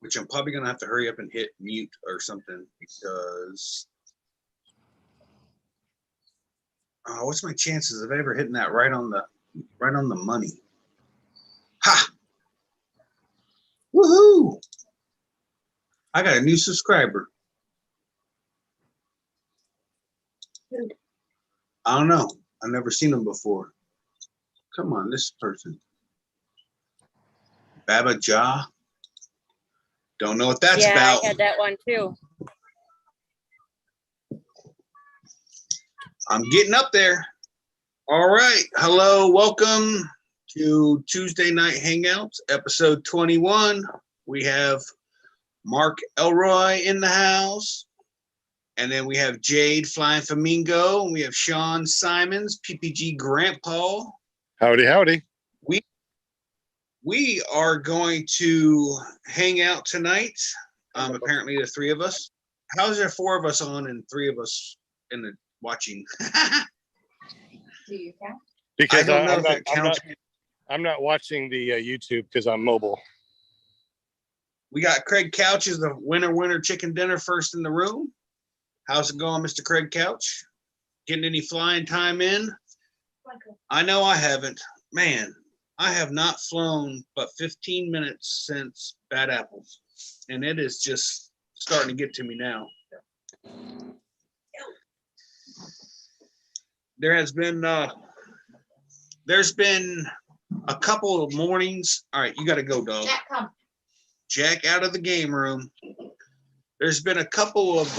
which I'm probably gonna have to hurry up and hit mute or something because what's my chances of ever hitting that right on the money? Ha! Woohoo! I got a new subscriber. I don't know. I've never seen them before. Come on, this person. Baba Ja. Don't know what that's about. Yeah, I had that one too. I'm getting up there. All right. Hello. Welcome to Tuesday Night Hangouts, episode 21. We have Mark Elroy in the house. And then we have Jade Flying Flamingo. And we have Sean Simons, PPG Grandpa. Howdy, howdy. We are going to hang out tonight. Apparently the three of us. How is there four of us on and three of us in the watching? Do you count? Because I don't know if it counts. I'm not watching the YouTube because I'm mobile. We got Craig Couch as the winner chicken dinner first in the room. How's it going, Mr. Craig Couch? Getting any flying time in? I know I haven't. Man, I have not flown but 15 minutes since Bad Apples. And it is just starting to get to me now. There's been a couple of mornings. All right, you got to go, dog. Jack, come. Jack out of the game room. There's been a couple of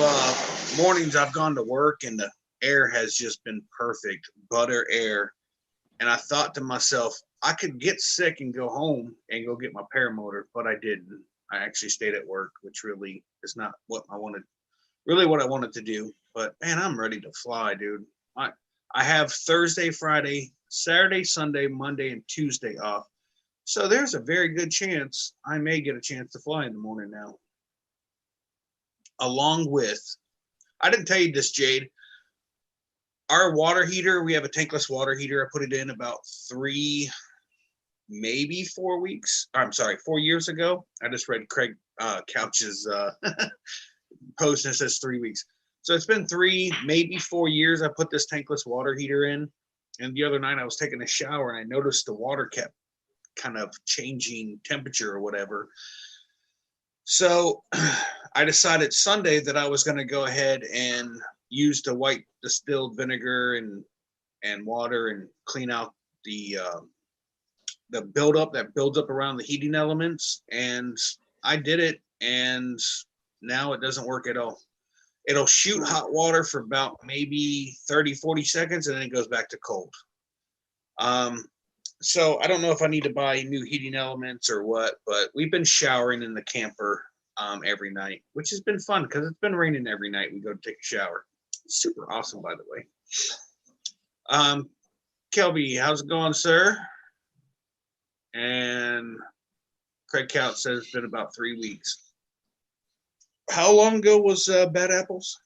mornings I've gone to work and the air has just been perfect, butter air. And I thought to myself, I could get sick and go home and go get my paramotor, but I didn't. I actually stayed at work, which really is not what I wanted to do. But man, I'm ready to fly, dude. I have Thursday, Friday, Saturday, Sunday, Monday, and Tuesday off. So there's a very good chance I may get a chance to fly in the morning now. Along with, I didn't tell you this, Jade. Our water heater, we have a tankless water heater. I put it in about 4 years ago. I just read Craig Couch's post and it says 3 weeks. So it's been 3, maybe 4 years I put this tankless water heater in. And the other night I was taking a shower and I noticed the water kept kind of changing temperature or whatever. So I decided Sunday that I was going to go ahead and use the white distilled vinegar and water and clean out the buildup that builds up around the heating elements. And I did it, and now it doesn't work at all. It'll shoot hot water for about maybe 30, 40 seconds, and then it goes back to cold. So I don't know if I need to buy new heating elements or what, but we've been showering in the camper every night, which has been fun because it's been raining every night. We go to take a shower. It's super awesome, by the way. Kelby, how's it going, sir? And Craig Couch says it's been about 3 weeks. How long ago was Bad Apples?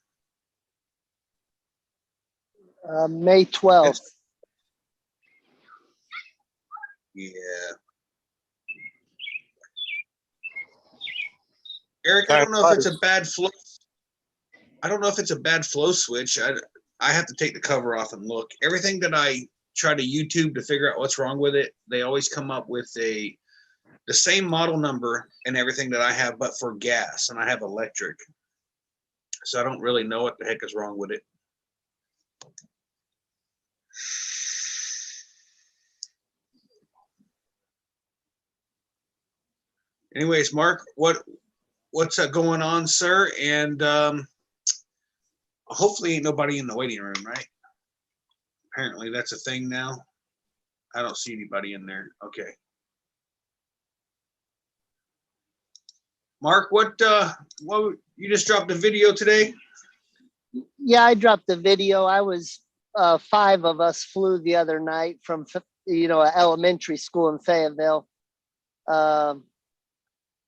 May 12th. Yeah. Eric, I don't know if it's a bad flow. I don't know if it's a bad flow switch. I have to take the cover off and look. Everything that I try to YouTube to figure out what's wrong with it, they always come up with the same model number and everything that I have, but for gas, and I have electric. So I don't really know what the heck is wrong with it. Anyways, Mark, what's going on, sir? And hopefully ain't nobody in the waiting room, right? Apparently that's a thing now. I don't see anybody in there. Okay. Mark, what you just dropped a video today? Yeah, I dropped the video. I was 5 of us flew the other night from elementary school in Fayetteville.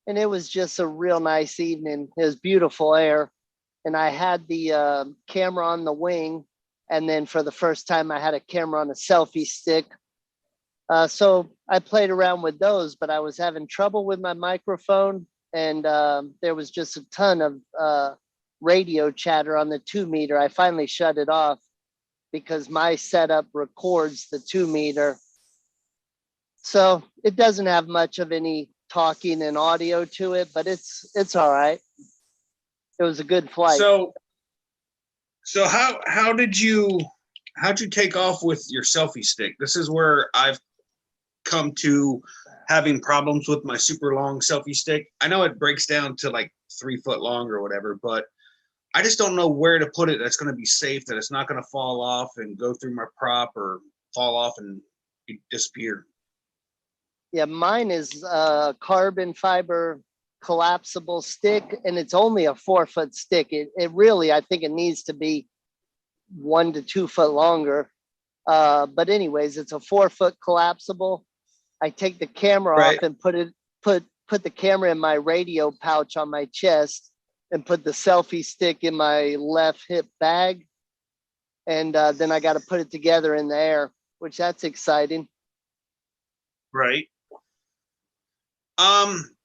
And it was just a real nice evening. It was beautiful air. And I had the camera on the wing. And then for the first time, I had a camera on a selfie stick. So I played around with those, but I was having trouble with my microphone. and there was just a ton of radio chatter on the 2 meter. I finally shut it off because my setup records the 2 meter. So it doesn't have much of any talking and audio to it, but it's all right. It was a good flight. So how'd you take off with your selfie stick? This is where I've come to having problems with my super long selfie stick. I know it breaks down to like 3 foot long or whatever, but I just don't know where to put it that's going to be safe, that it's not going to fall off and go through my prop or fall off and disappear. Yeah, mine is a carbon fiber collapsible stick, and it's only a 4 foot stick. It really, I think it needs to be 1 to 2 foot longer. But anyways, it's a 4 foot collapsible. I take the camera Right. off and put the camera in my radio pouch on my chest, and put the selfie stick in my left hip bag. And then I got to put it together in the air, which that's exciting. Right.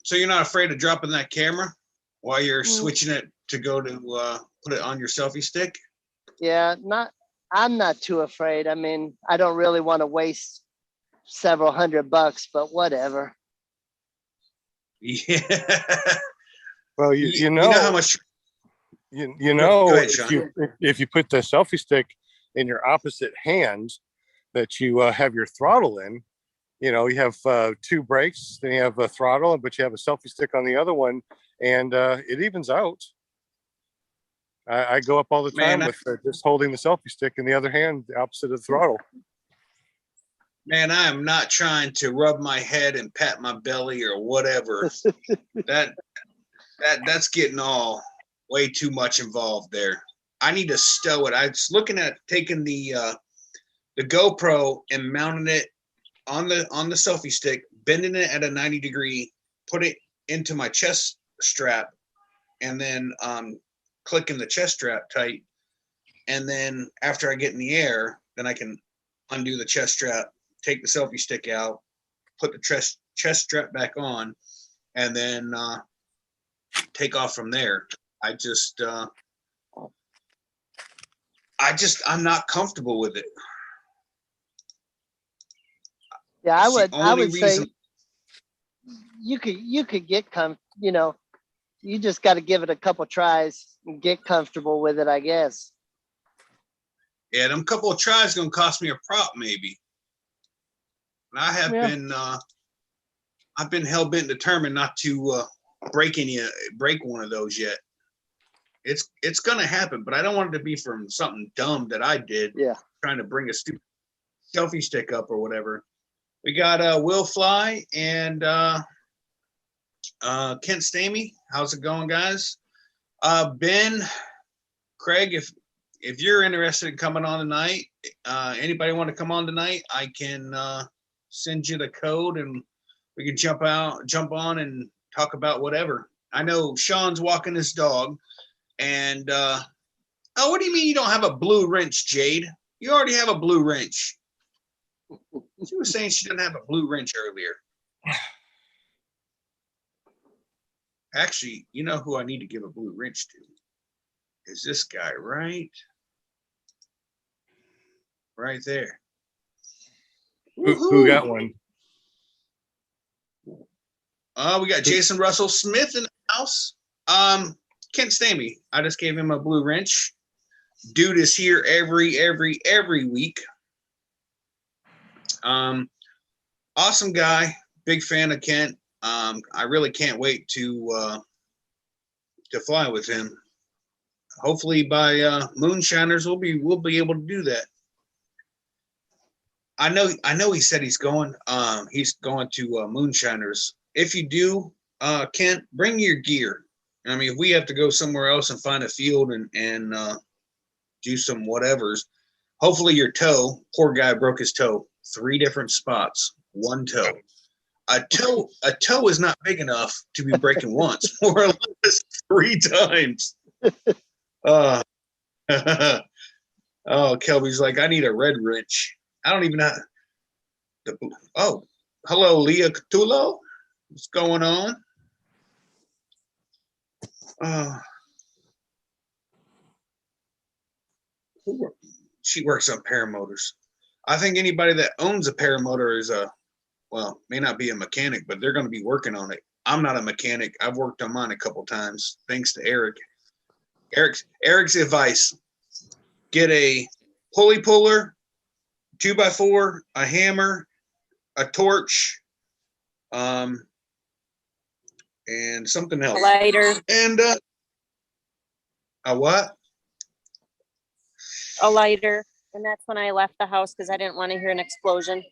So you're not afraid of dropping that camera while you're switching it to go to put it on your selfie stick? Yeah, I'm not too afraid. I mean, I don't really want to waste several $100, but whatever. Yeah. Well, You know how much. you know, Go ahead, Sean. if you put the selfie stick in your opposite hand, that you have your throttle in. You know, you have 2 brakes, then you have a throttle, but you have a selfie stick on the other one, and it evens out. I go up all the time with just holding the selfie stick in the other hand, the opposite of the throttle. Man, I am not trying to rub my head and pat my belly or whatever. That's getting all way too much involved there. I need to stow it. I was looking at taking the GoPro and mounting it on the selfie stick, bending it at a 90-degree, put it into my chest strap, and then clicking the chest strap tight. And then after I get in the air, then I can undo the chest strap, take the selfie stick out, put the chest strap back on, and then take off from there. I'm not comfortable with it. Yeah, I would say you could get you just got to give it a couple tries and get comfortable with it, I guess. Yeah, them couple of tries gonna cost me a prop maybe. And I have been I've been hell bent determined not to break one of those yet. It's gonna happen, but I don't want it to be from something dumb that I did. Yeah, trying to bring a stupid selfie stick up or whatever. We got Will Fly and Kent Stamey. How's it going, guys? Ben, Craig, if you're interested in coming on tonight, anybody want to come on tonight, I can send you the code and we can jump on and talk about whatever. I know Sean's walking his dog, and what do you mean you don't have a blue wrench, Jade? You already have a blue wrench. She was saying she didn't have a blue wrench earlier. Actually, you know who I need to give a blue wrench to? Is this guy right there. Who got one? We got Jason Russell Smith in the house. Kent Stamey. I just gave him a blue wrench. Dude is here every week. Awesome guy. Big fan of Kent. I really can't wait to fly with him. Hopefully by Moonshiners we'll be able to do that. I know he said he's going to Moonshiners. If you do, Kent, bring your gear. I mean, if we have to go somewhere else and find a field and do some whatevers, hopefully your toe, poor guy broke his toe, 3 different spots, 1 toe. A toe is not big enough to be breaking once, more or less 3 times. Oh, Kelby's like, I need a red wrench. I don't even know. Hello, Leah Catulo. What's going on? uh, she works on paramotors. I think anybody that owns a paramotor is may not be a mechanic, but they're going to be working on it. I'm not a mechanic. I've worked on mine a couple times, thanks to Eric. Eric's advice: get a pulley puller, 2x4, a hammer, a torch, and something A else. lighter. And a what? A lighter. And that's when I left the house because I didn't want to hear an explosion.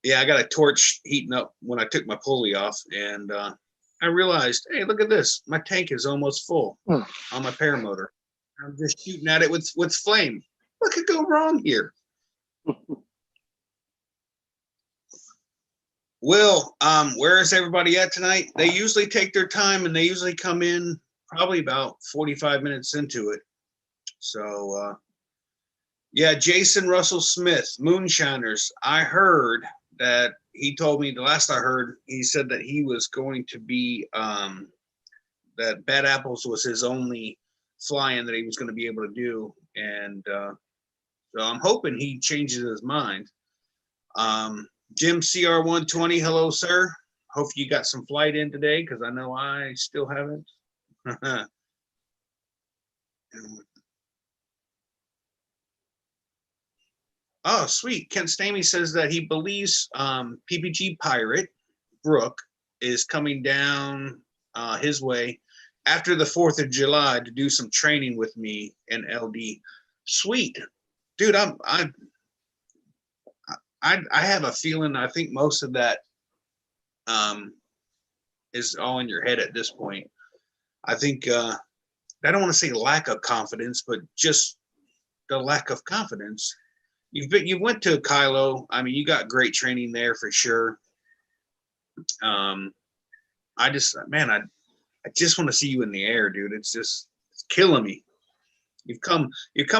Yeah, I got a torch heating up when I took my pulley off, and I realized, hey, look at this. My tank is almost full on my paramotor. I'm just shooting at it with flame. What could go wrong here? Will, where is everybody at tonight? They usually take their time, and they usually come in probably about 45 minutes into it. So, yeah, Jason Russell Smith, Moonshiners. I heard that he told me, the last I heard, he said that he was going to be, that Bad Apples was his only fly-in that he was going to be able to do. And so I'm hoping he changes his mind. Jim CR120, hello, sir. Hope you got some flight in today, because I know I still haven't. Oh, sweet. Ken Stamey says that he believes PPG Pirate Brooke is coming down his way after the 4th of July to do some training with me and LD. Sweet. Dude, I have a feeling, I think most of that is all in your head at this point. I think I don't want to say lack of confidence, but just the lack of confidence. You went to Kylo. I mean, you got great training there for sure. I just want to see you in the air, dude. It's killing me. You've come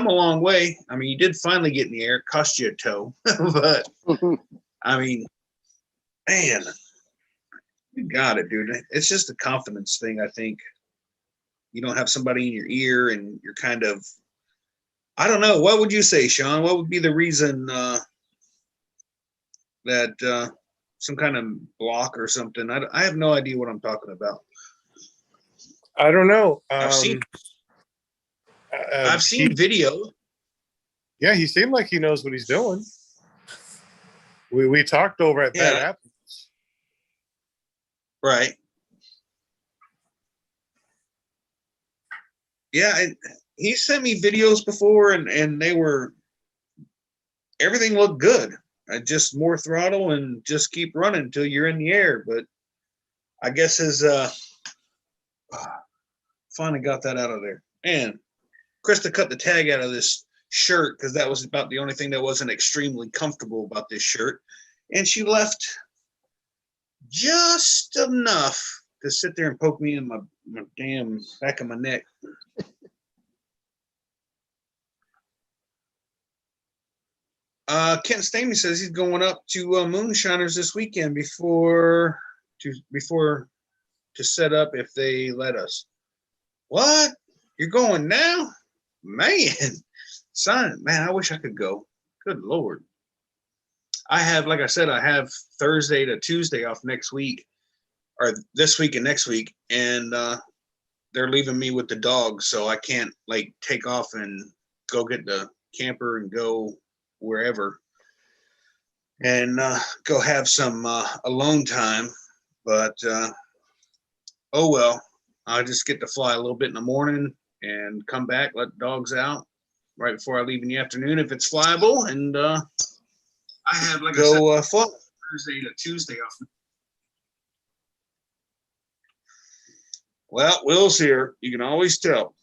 a long way. I mean, you did finally get in the air. It cost you a toe, but I mean, man, you got it, dude. It's just a confidence thing. I think you don't have somebody in your ear, and you're kind of, I don't know. What would you say, Sean? What would be the reason that some kind of block or something? I have no idea what I'm talking about. I don't know. I've seen video. Yeah, he seemed like he knows what he's doing. We talked over at Bad Apples. Right. Yeah, he sent me videos before, and they were, everything looked good. Just more throttle and just keep running until you're in the air. But I guess his finally got that out of there. And Krista cut the tag out of this shirt because that was about the only thing that wasn't extremely comfortable about this shirt. And she left just enough to sit there and poke me in my damn back of my neck. Kent Stamey says he's going up to Moonshiners this weekend before to set up if they let us. What? You're going now? Man, son, man, I wish I could go. Good Lord. I have, like I said, I have Thursday to Tuesday off next week, or this week and next week, and they're leaving me with the dogs, so I can't like take off and go get the camper and go wherever and go have some alone time. But oh well, I just get to fly a little bit in the morning and come back, let the dogs out right before I leave in the afternoon if it's flyable, and I have, like I said, fly Thursday to Tuesday off. Well, Will's here. You can always tell.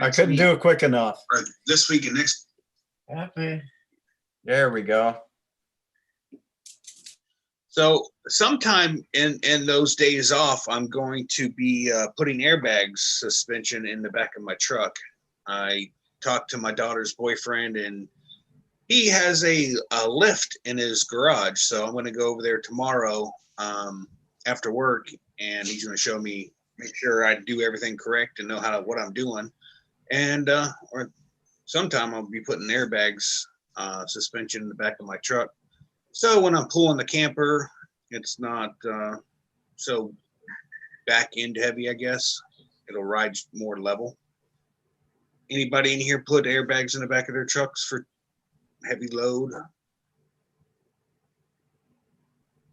I couldn't do it quick enough. Or this week and next. Happy. There we go. So sometime in those days off, I'm going to be putting airbags suspension in the back of my truck. I talked to my daughter's boyfriend, and he has a lift in his garage, so I'm going to go over there tomorrow after work, and he's going to show me, make sure I do everything correct and know what I'm doing. And or sometime I'll be putting airbags suspension in the back of my truck, so when I'm pulling the camper, it's not so back end heavy. I guess it'll ride more level. Anybody in here put airbags in the back of their trucks for heavy load?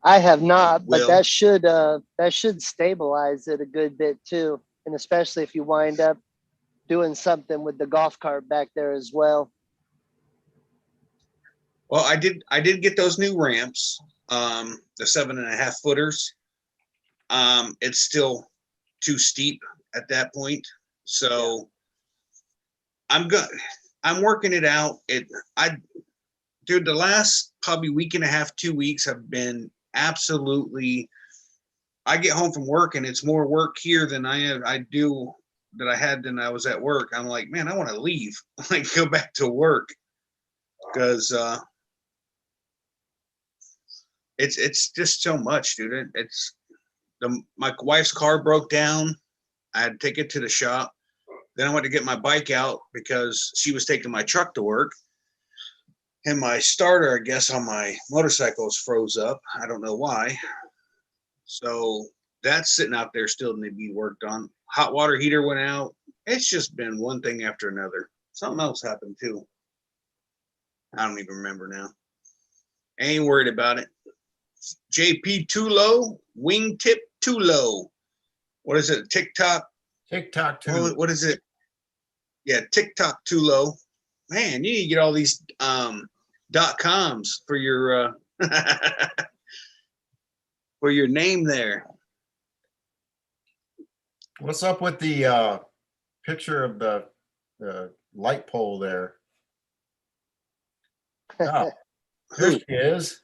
I have not, but Will. that should stabilize it a good bit too. And especially if you wind up doing something with the golf cart back there as well. Well, I did get those new ramps, the 7.5 footers. It's still too steep at that point. So I'm working it out. Dude, the last probably week and a half, 2 weeks have been absolutely, I get home from work and it's more work here than I had than I was at work. I'm like, man, I want to leave, like go back to work, because it's just so much, dude. My wife's car broke down. I had to take it to the shop. Then I went to get my bike out because she was taking my truck to work. And my starter, I guess, on my motorcycle is froze up. I don't know why. So that's sitting out there still to be worked on. Hot water heater went out. It's just been one thing after another. Something else happened too. I don't even remember now. I ain't worried about it. JP too low, wingtip too low. What is it? TikTok? TikTok too. What is it? Yeah, TikTok too low. Man, you need to get all these .coms for your for your name there. What's up with the picture of the light pole there? Oh, there she is.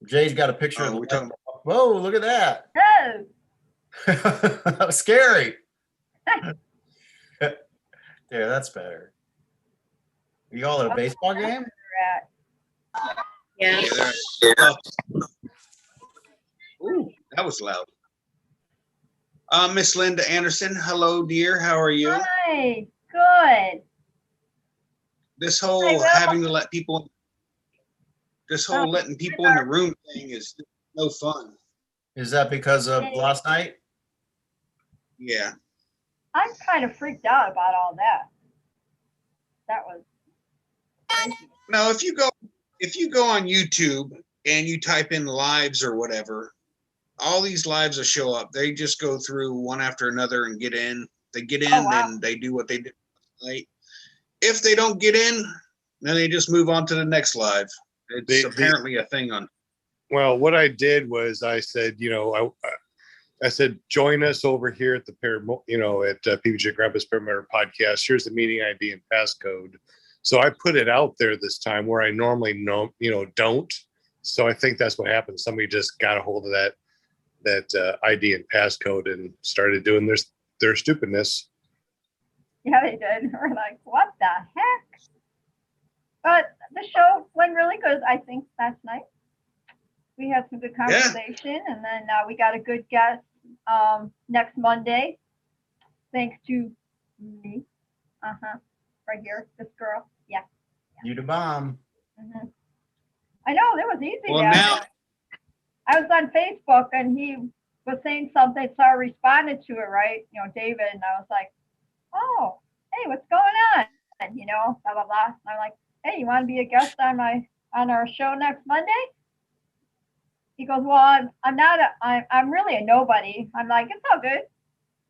Jay's got a picture of Oh, the we're talking light pole. Whoa, look at that. Oh, That was scary. Yeah, that's better. You all at a baseball game? Yeah. Ooh, that was loud. Miss Linda Anderson, hello, dear. How are you? hi, good. This whole Hi, Will. having to let people, Oh, letting people in the room thing is no fun. Is that because of last night? Yeah. I'm kind of freaked out about all that. That was crazy. No, if you go on YouTube and you type in lives or whatever, all these lives will show up. They just go through one after another and get in. They get in, Oh, wow. and they do what they did last night. If they don't get in, then they just move on to the next live. It's apparently a thing on. Well, what I did was I said, I said, join us over here at the at PBJ Grandpa's Paramotor Podcast. Here's the meeting ID and passcode. So I put it out there this time where I normally don't. So I think that's what happened. Somebody just got a hold of that ID and passcode and started doing their stupidness. Yeah, they did. We're like, what the heck? But the show went really good, I think, last night. We had some good conversation, and then we got a good guest next Monday, thanks to me. Right here, this girl. Yeah. You the bomb. Mm-hmm. I know, that was easy. Well, now, I was on Facebook, and he was saying something, so I responded to it, right? David, and I was like, oh, hey, what's going on? And, blah, blah, blah. And I'm like, hey, you want to be a guest on our show next Monday? He goes, well, I'm really a nobody. I'm like, it's all good.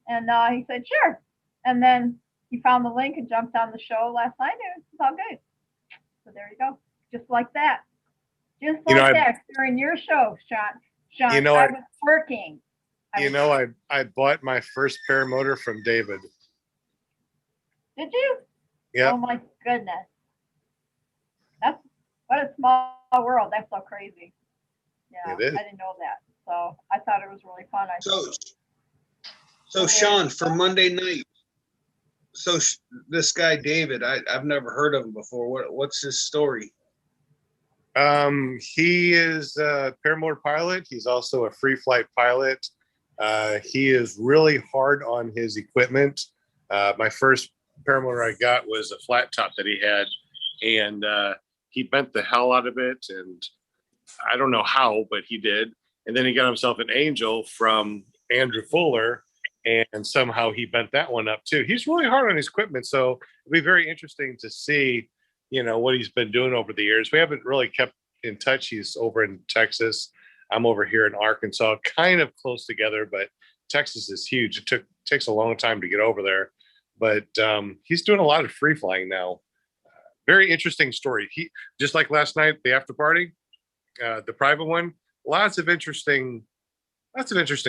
And he said, sure. And then he found the link and jumped on the show last night, and it's all good. So there you go. Just like that. Just like that. During your show, Sean, I was working. I bought my first paramotor from David. Did you? Yeah. Oh my goodness. What a small world. That's so crazy. Yeah, It is. I didn't know that. So I thought it was really fun. So Sean, for Monday night, So this guy David, I've never heard of him before. What's his story? He is a paramotor pilot. He's also a free flight pilot. He is really hard on his equipment. My first paramotor I got was a flat top that he had, and he bent the hell out of it. And I don't know how, but he did. And then he got himself an Angel from Andrew Fuller, and somehow he bent that one up too. He's really hard on his equipment, so it'll be very interesting to see, what he's been doing over the years. We haven't really kept in touch. He's over in Texas. I'm over here in Arkansas, kind of close together, but Texas is huge. It takes a long time to get over there, but he's doing a lot of free flying now. Very interesting story. He, just like last night, the after party, the private one, lots of interesting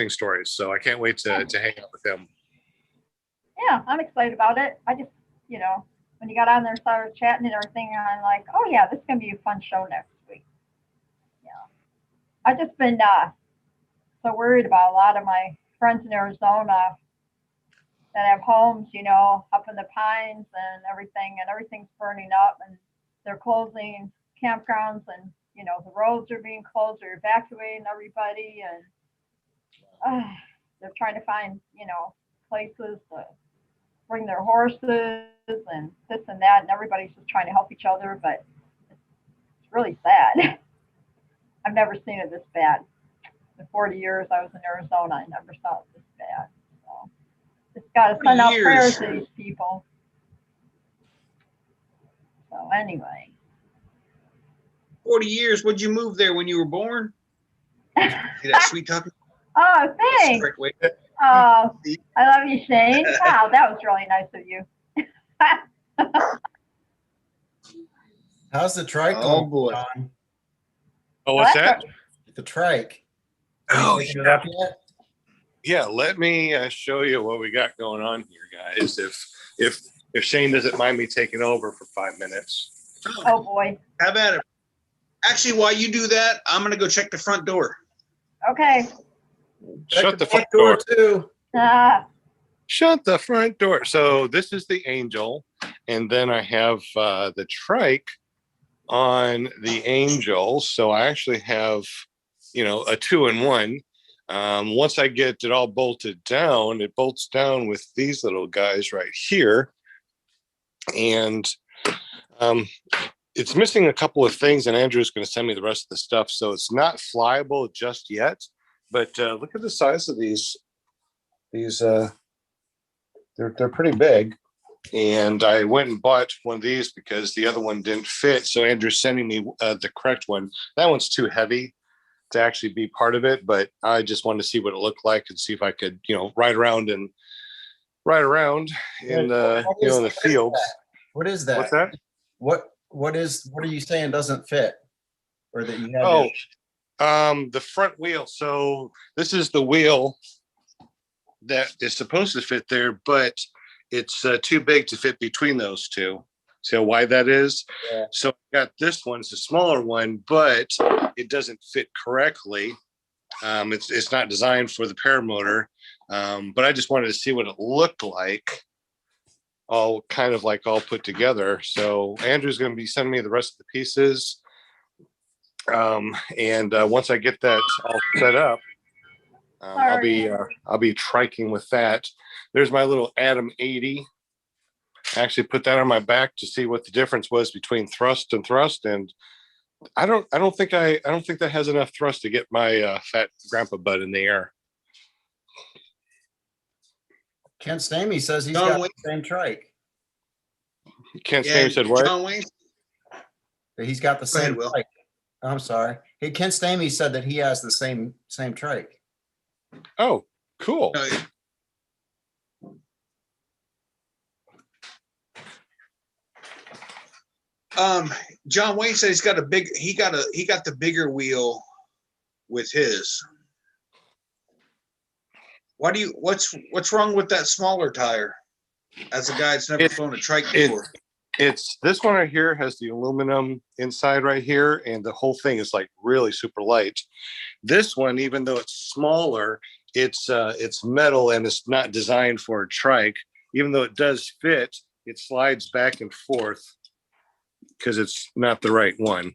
stories. So I can't wait to hang out with him. Yeah, I'm excited about it. I just, when you got on there and started chatting and everything, I'm like, oh yeah, this is gonna be a fun show next week. Yeah, I've just been so worried about a lot of my friends in Arizona that have homes, up in the pines and everything's burning up, and they're closing campgrounds, and the roads are being closed. They're evacuating everybody, and they're trying to find places to bring their horses and this and that, and everybody's just trying to help each other, but it's really sad. I've never seen it this bad. In 40 years I was in Arizona, I never saw it this bad. So just got to send out prayers to these people. So anyway. 40 years. Would you move there when you were born? See that sweet talking? Oh, thanks. Oh, I love you, Shane. Wow, that was really nice of you. How's the trike Oh, going, boy. John? Oh, what's that? The trike. Oh, Have you picked it up yet? Yeah, let me show you what we got going on here, guys. If Shane doesn't mind me taking over for 5 minutes. Oh boy. Have at it. Actually, while you do that, I'm gonna go check the front door. Okay. Shut the front door too. Shut the front door. So this is the Angel, and then I have the trike on the Angel. So I actually have, a 2-in-1. Once I get it all bolted down, it bolts down with these little guys right here, and it's missing a couple of things, and Andrew's going to send me the rest of the stuff. So it's not flyable just yet, but look at the size of these. They're pretty big, and I went and bought one of these because the other one didn't fit. So Andrew's sending me the correct one. That one's too heavy to actually be part of it, but I just wanted to see what it looked like and see if I could, ride around in in the fields. What is that? What's that? What are you saying doesn't fit? Or that you have The front wheel. So this is the wheel that is supposed to fit there, but it's too big to fit between those two. See how wide that is? Yeah. So I got this one, it's a smaller one, but it doesn't fit correctly. It's not designed for the paramotor, but I just wanted to see what it looked like, all kind of like all put together. So Andrew's going to be sending me the rest of the pieces, and once I get that all set up, I'll be triking with that. There's my little Atom 80. I actually put that on my back to see what the difference was between thrust, and I don't think that has enough thrust to get my fat grandpa butt in the air. Ken Stamey says he's got the same trike. Ken Stamey said what? John Wayne? That he's got the same Will. trike. I'm sorry. Hey, Ken Stamey said that he has the same trike. Oh, cool. John Wayne said he got the bigger wheel with his. What's wrong with that smaller tire? As a guy that's never flown a trike before. It's this one right here has the aluminum inside right here, and the whole thing is like really super light. This one, even though it's smaller, it's metal and it's not designed for a trike. even though it does fit, it slides back and forth because it's not the right one.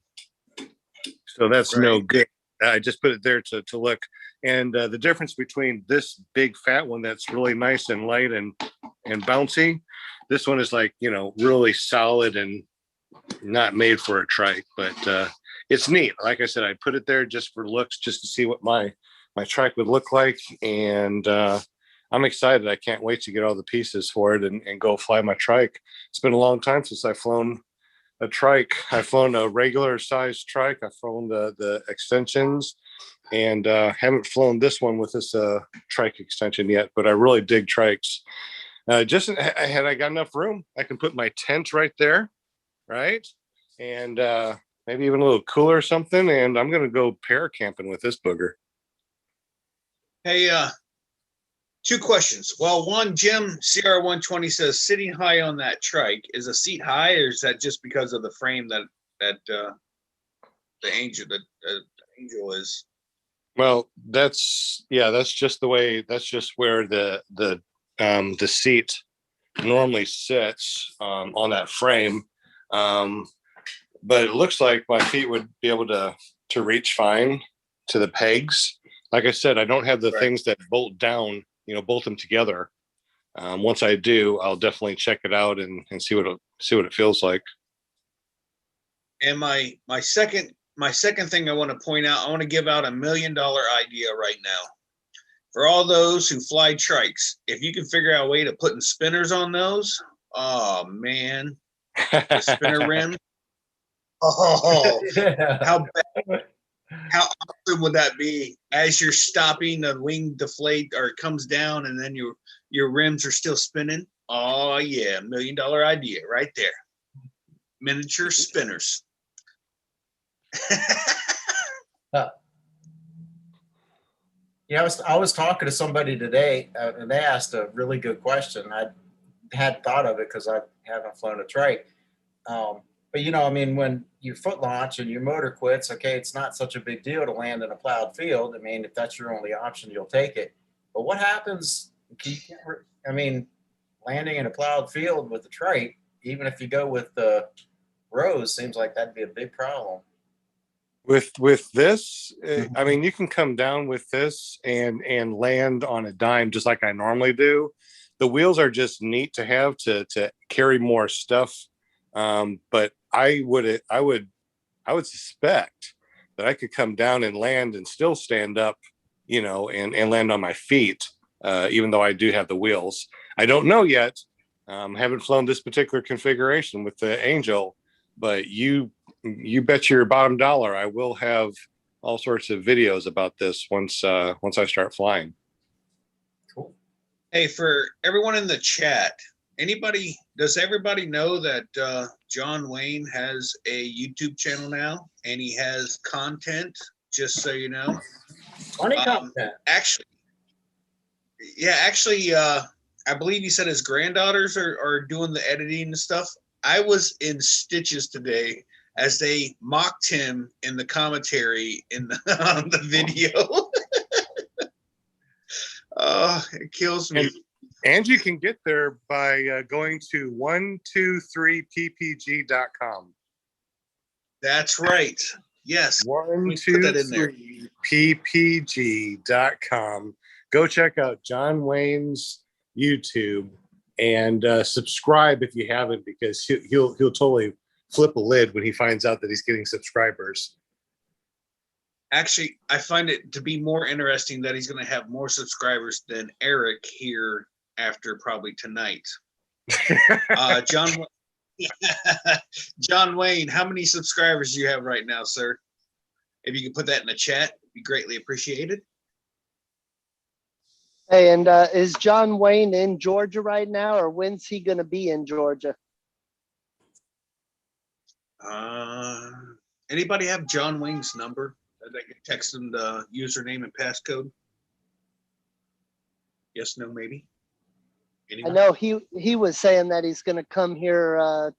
So that's no Right. good. I just put it there to look. And the difference between this big fat one that's really nice and light and bouncy, this one is like, you know, really solid and not made for a trike, but it's neat. Like I said, I put it there just for looks, just to see what my trike would look like. And I'm excited. I can't wait to get all the pieces for it and go fly my trike. It's been a long time since I've flown a trike. I've flown a regular sized trike. I've flown the extensions, and haven't flown this one with this trike extension yet, but I really dig trikes. Just had I got enough room, I can put my tent right there, right? And maybe even a little cooler or something. And I'm gonna go pair camping with this booger. Hey, two questions. Well, one, Jim CR120 says sitting high on that trike, is a seat high, or is that just because of the frame that the angel is? Well, that's just the way. That's just where the seat normally sits on that frame. But it looks like my feet would be able to reach fine to the pegs. Like I said, I don't have the Right. things that bolt down, bolt them together. Once I do, I'll definitely check it out and see what it feels like. And my second thing I want to point out, I want to give out $1 million idea right now. For all those who fly trikes, if you can figure out a way to putting spinners on those, oh man, the spinner rim. Oh, how awesome would that be? As you're stopping, the wing deflate or it comes down, and then your rims are still spinning. Oh yeah, $1 million idea right there. Miniature spinners. Yeah, I was talking to somebody today, and they asked a really good question. I hadn't thought of it because I haven't flown a trike. But I mean, when you foot launch and your motor quits, okay, it's not such a big deal to land in a plowed field. I mean, if that's your only option, you'll take it. But what happens? I mean, landing in a plowed field with a trike, even if you go with the rows, seems like that'd be a big problem. With this, I mean, you can come down with this and land on a dime just like I normally do. The wheels are just neat to have to carry more stuff. But I would suspect that I could come down and land and still stand up, and land on my feet, even though I do have the wheels. I don't know yet. Haven't flown this particular configuration with the Angel, but you bet your bottom dollar I will have all sorts of videos about this once I start flying. Cool. Hey, for everyone in the chat, does everybody know that John Wayne has a YouTube channel now, and he has content, just so you know? Funny content. Actually, I believe he said his granddaughters are doing the editing and stuff. I was in stitches today as they mocked him in the commentary on the video. Oh, it kills me. And you can get there by going to 123ppg.com. That's right. Yes. Put that in there. 123ppg.com. Go check out John Wayne's YouTube and subscribe if you haven't, because he'll totally flip a lid when he finds out that he's getting subscribers. Actually, I find it to be more interesting that he's going to have more subscribers than Eric here after probably tonight. John Wayne, how many subscribers do you have right now, sir? If you could put that in the chat, it'd be greatly appreciated. Hey, and is John Wayne in Georgia right now, or when's he going to be in Georgia? Anybody have John Wayne's number that I could text him the username and passcode? Yes, no, maybe. I know he was saying that he's going to come here.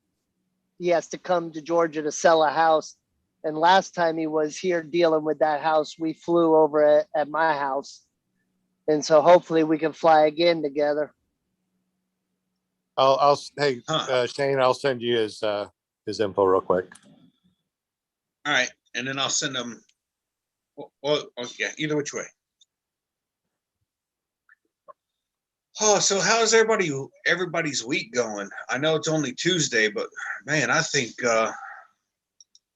He has to come to Georgia to sell a house. And last time he was here dealing with that house, we flew over at my house. And so hopefully we can fly again together. Hey, Huh. Shane, I'll send you his info real quick. All right, and then I'll send them. Well, yeah, either which way. Oh, so how's everybody's week going? I know it's only Tuesday, but man, I think I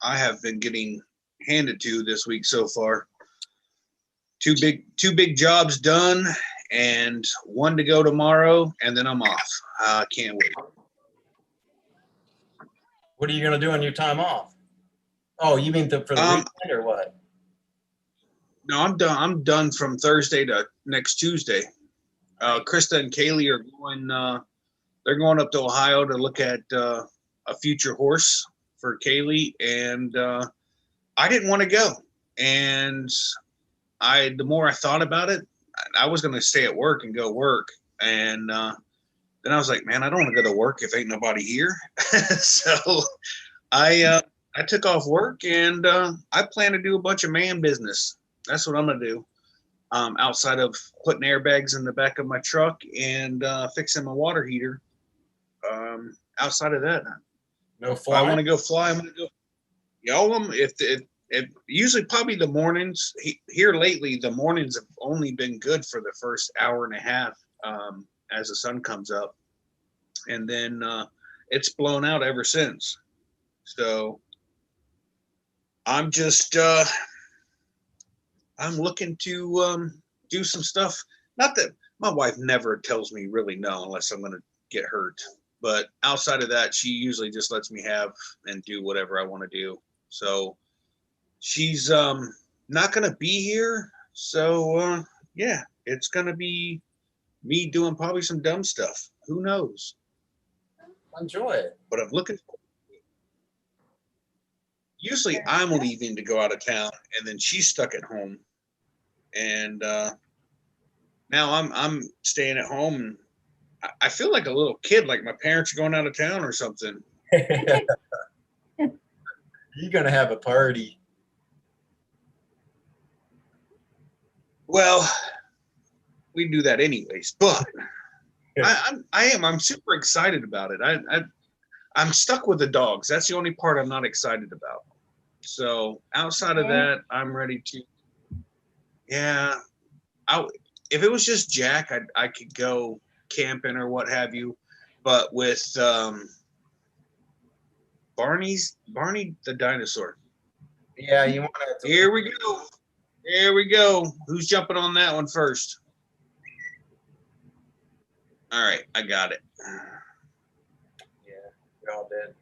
have been getting handed to this week so far. Two big jobs done, and one to go tomorrow, and then I'm off. I can't wait. What are you going to do on your time off? Oh, you mean for the weekend or what? No, I'm done. I'm done from Thursday to next Tuesday. Krista and Kaylee are going. They're going up to Ohio to look at a future horse for Kaylee, and I didn't want to go. And the more I thought about it, I was going to stay at work and go work. And then I was like, man, I don't want to go to work if ain't nobody here. So I took off work, and I plan to do a bunch of man business. That's what I'm going to do. Outside of putting airbags in the back of my truck and fixing my water heater. Outside of that, No if I want to flying? go fly, I'm going to go. Y'all, if usually probably the mornings here lately, the mornings have only been good for the first hour and a half as the sun comes up, and then it's blown out ever since. So I'm just I'm looking to do some stuff. Not that my wife never tells me really no unless I'm going to get hurt. But outside of that, she usually just lets me have and do whatever I want to do. So she's not going to be here. So yeah, it's going to be me doing probably some dumb stuff. Who knows? Enjoy it. But I'm looking for. Usually I'm leaving to go out of town, and then she's stuck at home. And now I'm staying at home, and I feel like a little kid, like my parents are going out of town or something. You're going to have a party. Well, we do that anyways, but I'm super excited about it. I'm stuck with the dogs. That's the only part I'm not excited about. So outside of that, I'm ready to. Yeah, if it was just Jack, I could go camping or what have you, but with Barney the dinosaur. Yeah, you want to. Here we go. Here we go. Who's jumping on that one first? All right, I got it. Yeah, we all did.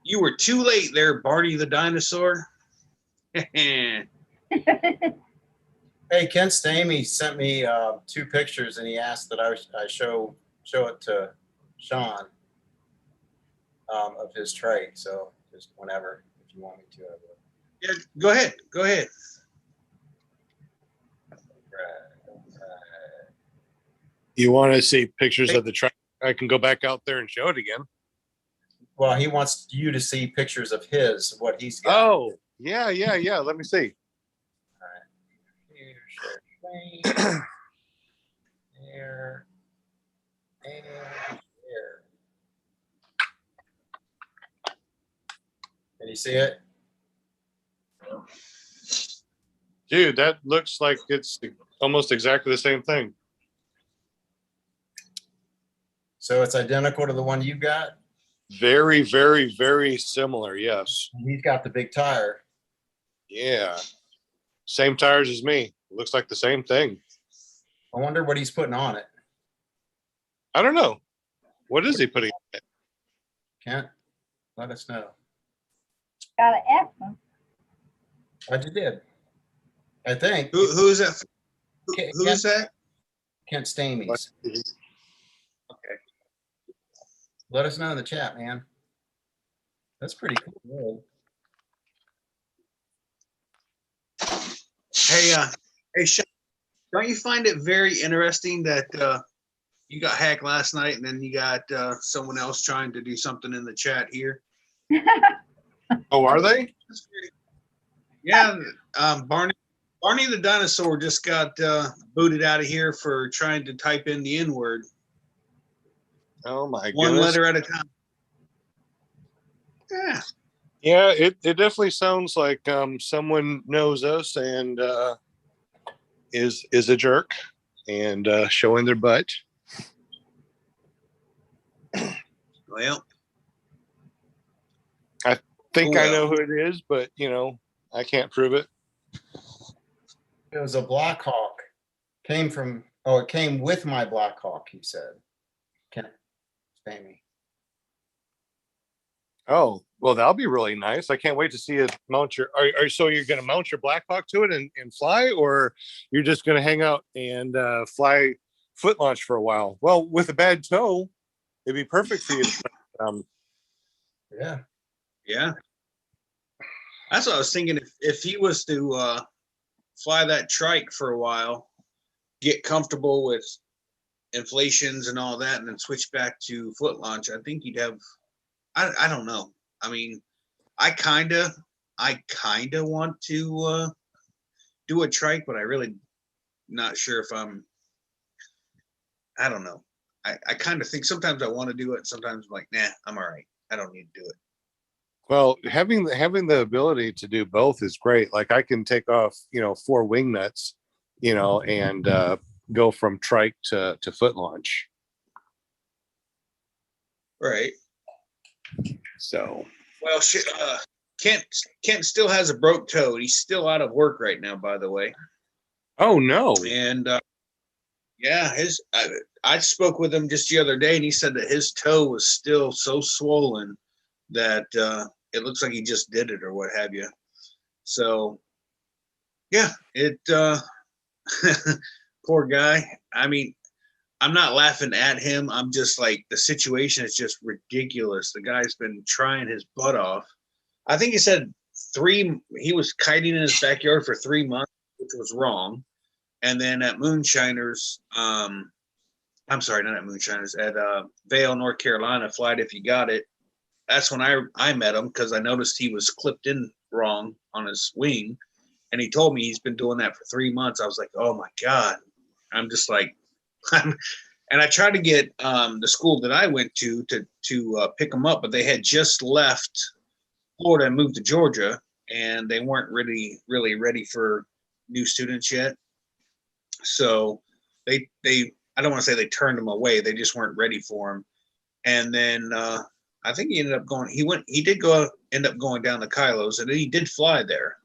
You were too late there, Barney the dinosaur. Hey, Ken Stamey sent me 2 pictures, and he asked that I show it to Sean of his trade. So just whenever, if you want me to. I will. Yeah, go ahead. Go ahead. You want to see pictures of the track? I can go back out there and show it again. Well, he wants you to see pictures of what he's got. Oh, yeah. Let me see. All right. Here, share screen. Here. And here. Can you see it? Dude, that looks like it's almost exactly the same thing. So it's identical to the one you got? Very, very, very similar. Yes. He's got the big tire. Yeah. Same tires as me. Looks like the same thing. I wonder what he's putting on it. I don't know. What is he putting on it? Kent, let us know. Gotta ask them. I just did. I think. Who is that? Kent, Who is that? Kent Stamey's. Okay. Let us know in the chat, man. That's pretty cool. Hey, Sean, don't you find it very interesting that you got hacked last night, and then you got someone else trying to do something in the chat here? Oh, are they? Yeah, Barney the dinosaur just got booted out of here for trying to type in the N-word. Oh my One goodness. letter at a time. Yeah. Yeah, it definitely sounds like someone knows us and is a jerk and showing their butt. Well, Think I know well. who it is, but I can't prove it. It was a Black Hawk. It came with my Black Hawk, he said. Can pay me. Oh, well, that'll be really nice. I can't wait to see it mount your. So you're going to mount your Black Hawk to it and fly, or you're just going to hang out and fly foot launch for a while? Well, with a bad toe, it'd be perfect for you. Yeah. Yeah. That's what I was thinking. If he was to fly that trike for a while, get comfortable with inflations and all that, and then switch back to foot launch, I think he'd have. I don't know. I mean, I kinda want to do a trike, but I really not sure if I'm. I don't know. I kind of think sometimes I want to do it, sometimes I'm like, nah, I'm all right. I don't need to do it. Well, having the ability to do both is great. Like I can take off, 4 wing nuts, and go from trike to foot launch. Right. So, Well, Kent still has a broke toe. He's still out of work right now, by the way. oh no. And yeah, I spoke with him just the other day, and he said that his toe was still so swollen that it looks like he just did it or what have you. So, yeah, poor guy. I mean, I'm not laughing at him. I'm just like, the situation is just ridiculous. The guy's been trying his butt off. I think he said he was kiting in his backyard for 3 months, which was wrong. And then at Moonshiners, I'm sorry, not at Moonshiners, at Vale, North Carolina, Flight If You Got It. That's when I met him, because I noticed he was clipped in wrong on his wing. And he told me he's been doing that for 3 months. I was like, oh my God. I'm just like, and I tried to get the school that I went to pick him up, but they had just left Florida and moved to Georgia, and they weren't really ready for new students yet. So they I don't want to say they turned him away. They just weren't ready for him. And then I think he ended up going. He did end up going down to Kylo's, and he did fly there,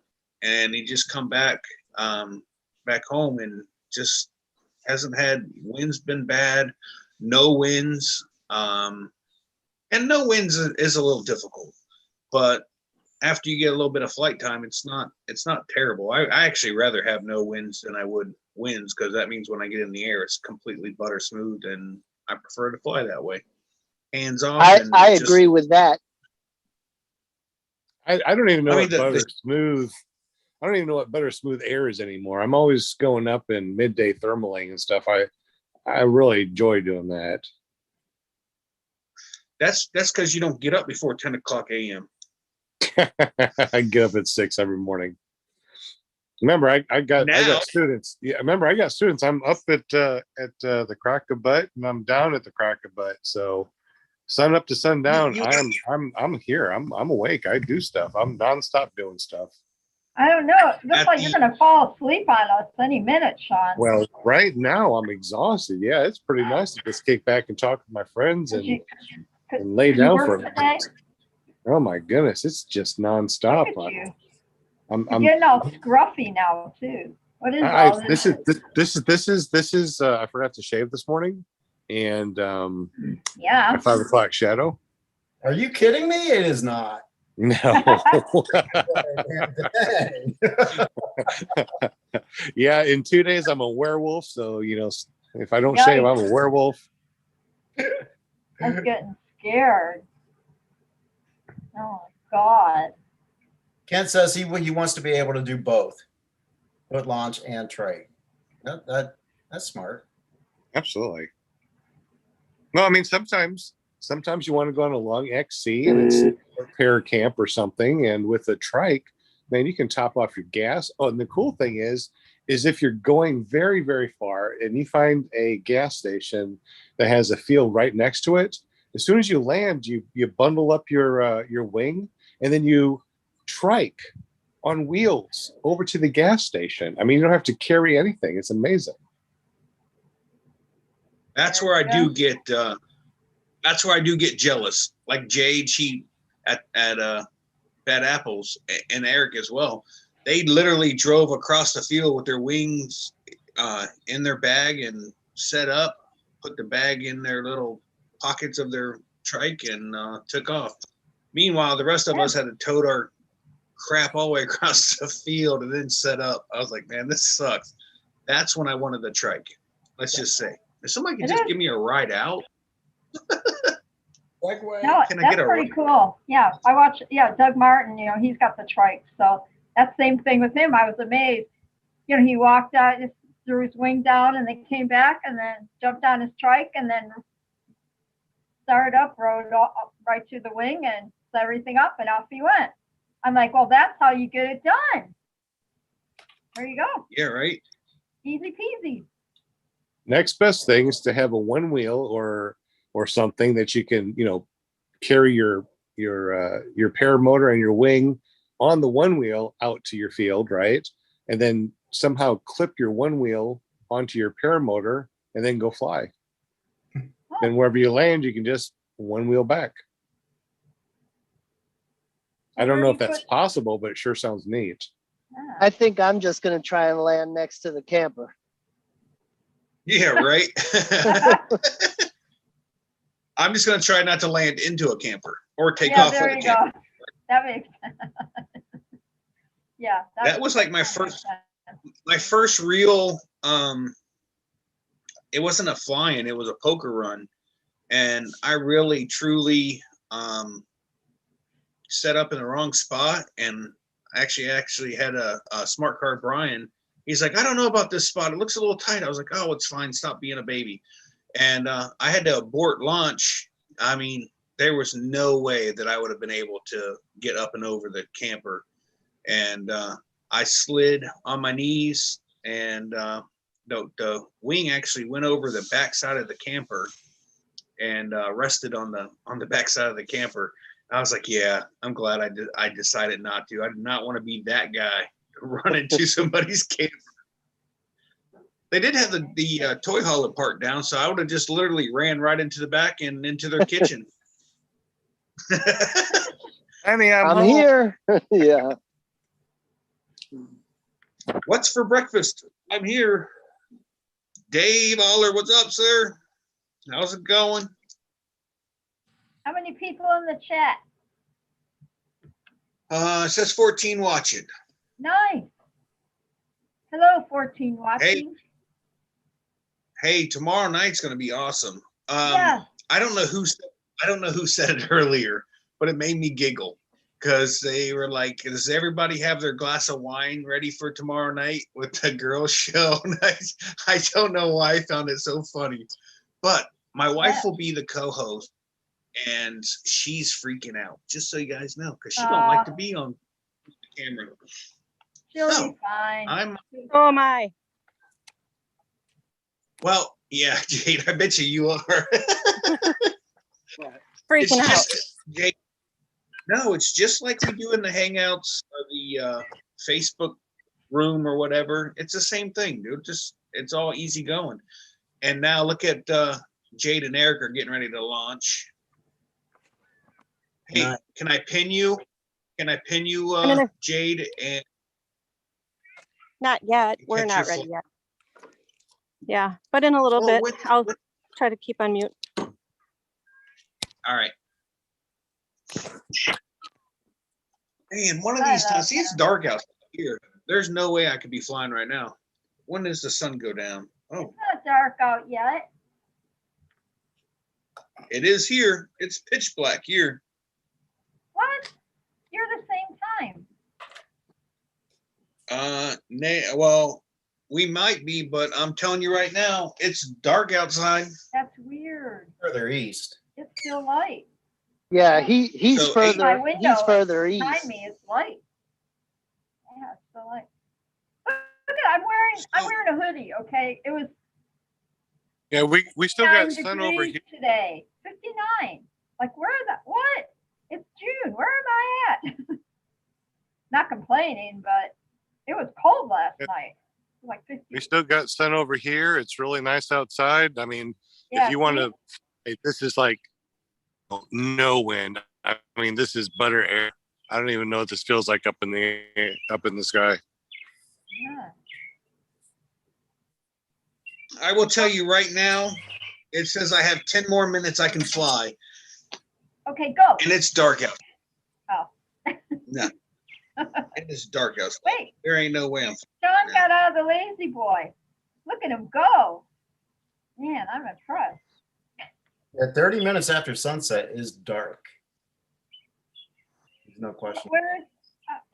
and he just come back home and just hasn't had. Winds been bad, no winds, and no winds is a little difficult, but after you get a little bit of flight time, it's not terrible. I actually rather have no winds than I would winds, because that means when I get in the air, it's completely butter smooth, and I prefer to fly that way, hands off. I agree with that. I don't even know I mean, what butter smooth. I don't even know what butter smooth air is anymore. I'm always going up in midday thermaling and stuff. I really enjoy doing that. That's because you don't get up before 10 o'clock a.m. I get up at 6 every morning. Remember, I got students. Yeah, remember, I got students. I'm up at the crack of butt, and I'm down at the crack of butt. So, sun up to sundown, I'm here. I'm awake. I do stuff. I'm nonstop doing stuff. I don't know. It looks like you're going to fall asleep on us any minute, Sean. Well, right now I'm exhausted. Yeah, it's pretty nice to just kick back and talk with my friends and lay down for a minute. Oh my goodness, it's just nonstop. I'm getting all scruffy now too. What is all this? This is I forgot to shave this morning, and yeah, my 5 o'clock shadow. Are you kidding me? It is not. No. Yeah, in 2 days I'm a werewolf, so if I don't shave, I'm a werewolf. I'm getting scared. Oh my God. Kent says he wants to be able to do both, foot launch and trade. That's smart. Absolutely. Well, I mean, sometimes you want to go on a long XC and it's a pair camp or something, and with a trike, man, you can top off your gas. Oh, and the cool thing is if you're going very, very far and you find a gas station that has a field right next to it. As soon as you land, you bundle up your wing, and then you trike on wheels over to the gas station. I mean, you don't have to carry anything. It's amazing. That's where I do get that's where I do get jealous. Like Jade, she at Bad Apples, and Eric as well. They literally drove across the field with their wings in their bag and set up, put the bag in their little pockets of their trike, and took off. Meanwhile, the rest of us had to tote our crap all the way across the field and then set up. I was like, man, this sucks. That's when I wanted the trike. Let's just say, if somebody could just give me a ride out. No, Can I that's get a pretty cool. Yeah, I watch. Yeah, Doug Martin. You know, he's got the trike, so that same thing with him. I was amazed. You know, he walked out, just threw his wing down, and then came back, and then jumped on his trike, and then started up, rode up right to the wing, and set everything up, and off he went. I'm like, well, that's how you get it done. There you go. Yeah, right. Easy peasy. Next best thing is to have a one wheel or something that you can, carry your paramotor and your wing on the one wheel out to your field, right? And then somehow clip your one wheel onto your paramotor and then go fly. And wherever you land, you can just one wheel back. I don't know if that's possible, but it sure sounds neat. I think I'm just going to try and land next to the camper. Yeah, right. I'm just going to try not to land into a camper or take off with a camper. Go. That makes sense. Yeah. That was like my first real, it wasn't a fly-in, it was a poker run. And I really, truly set up in the wrong spot. And actually had a smart card, Brian. He's like, I don't know about this spot. It looks a little tight. I was like, oh, it's fine. Stop being a baby. And I had to abort launch. I mean, there was no way that I would have been able to get up and over the camper. And I slid on my knees, and the wing actually went over the backside of the camper and rested on the backside of the camper. I was like, yeah, I'm glad I decided not to. I did not want to be that guy run into somebody's camper. They did have the toy hauler part down, so I would have just literally ran right into the back and into their kitchen. Honey, I'm here. Yeah. What's for breakfast? I'm here. Dave Aller, what's up, sir? How's it going? How many people in the chat? It says 14 watching. Nice. Hello, 14 watching. Hey, tomorrow night's going to be awesome. Yeah. I don't know who said it earlier, but it made me giggle because they were like, does everybody have their glass of wine ready for tomorrow night with the girls show? And I don't know why I found it so funny, but my wife will be the co-host, and she's freaking out, just so you guys know, because she don't like to be on camera. She'll be fine. Oh my. Well, yeah, Jade, I bet you are. Freaking out. Jade, no, it's just like we do in the hangouts or the Facebook room or whatever. It's the same thing, dude. It's all easy going. And now look at Jade and Eric are getting ready to launch. Hey, can I pin you? Can I pin you, Jade? And not yet. We're not ready yet. Yeah, but in a little bit, I'll try to keep on mute. All right. Man, one of these times, see, it's dark out here. There's no way I could be flying right now. When does the sun go down? Oh, it's not dark out yet. It is here. It's pitch black here. What? You're the same time. Well, we might be, but I'm telling you right now, it's dark outside. That's weird. Further east. It's still light. Yeah, he's So further east. Behind me, it's light. Yeah, it's still light. Look at, I'm wearing a hoodie. Okay, it was Yeah, we still got 59 sun over degrees here. today. 59. Like what? It's June. Where am I at? Not complaining, but it was cold last night. It was like 50. We still got sun over here. It's really nice outside. I mean, Yeah, if you want see? to, this is like no wind. I mean, this is butter air. I don't even know what this feels like up in the sky. Yeah. I will tell you right now, it says I have 10 more minutes I can fly, Okay, go. and it's dark out. Oh. No, it is dark out. Wait, There ain't no way I'm. Sean got out of the lazy boy. Look at him go. Man, I'm impressed. Yeah, 30 minutes after sunset is dark. There's no question. Where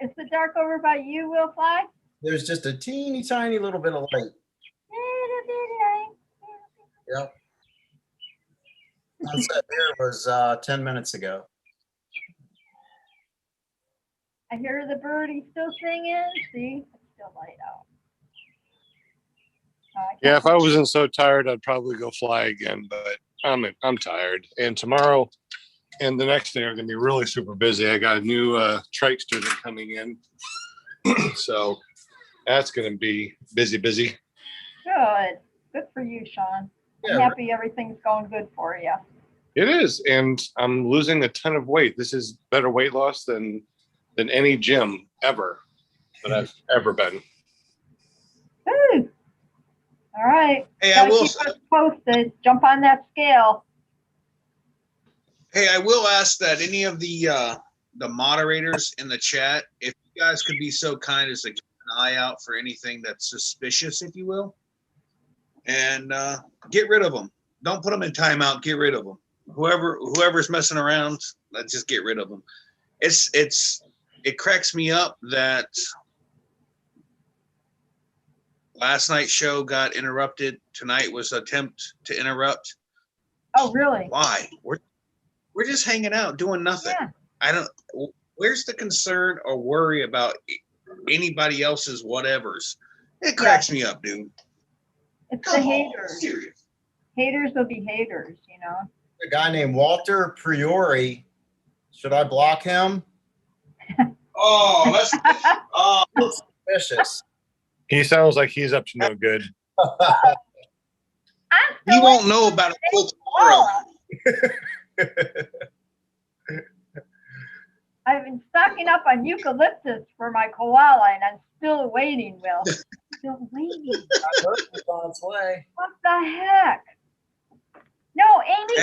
is the dark over by you, Will Fly? There's just a teeny tiny little bit of light. Yep. Sunset there was 10 minutes ago. I hear the birdie still singing. See, it's still light out. Oh, Yeah, if I wasn't so tired, I'd probably go fly again. But I'm tired. And tomorrow and the next day are going to be really super busy. I got a new trike student coming in, so that's going to be busy. Good for you, Sean. I'm happy everything's going good for you. It is, and I'm losing a ton of weight. This is better weight loss than any gym ever that I've ever been. Woo. All right. Hey, Gotta I will. keep us posted. Jump on that scale. Hey, I will ask that any of the moderators in the chat, if you guys could be so kind as to keep an eye out for anything that's suspicious, if you will, and get rid of them. Don't put them in timeout. Get rid of them. Whoever's messing around, let's just get rid of them. It cracks me up that last night's show got interrupted. Tonight was an attempt to interrupt. Oh, really? Why? We're just hanging out doing nothing. Yeah. Where's the concern or worry about anybody else's whatevers? It cracks me up, dude. It's the haters. Serious. Haters will be haters, you know. A guy named Walter Priori. Should I block him? Oh, that's Suspicious. He sounds like he's up to no good. he won't know about it till tomorrow. I've been stocking up on eucalyptus for my koala, and I'm still waiting, Will. Still waiting. It's on its way. What the heck? No, Amy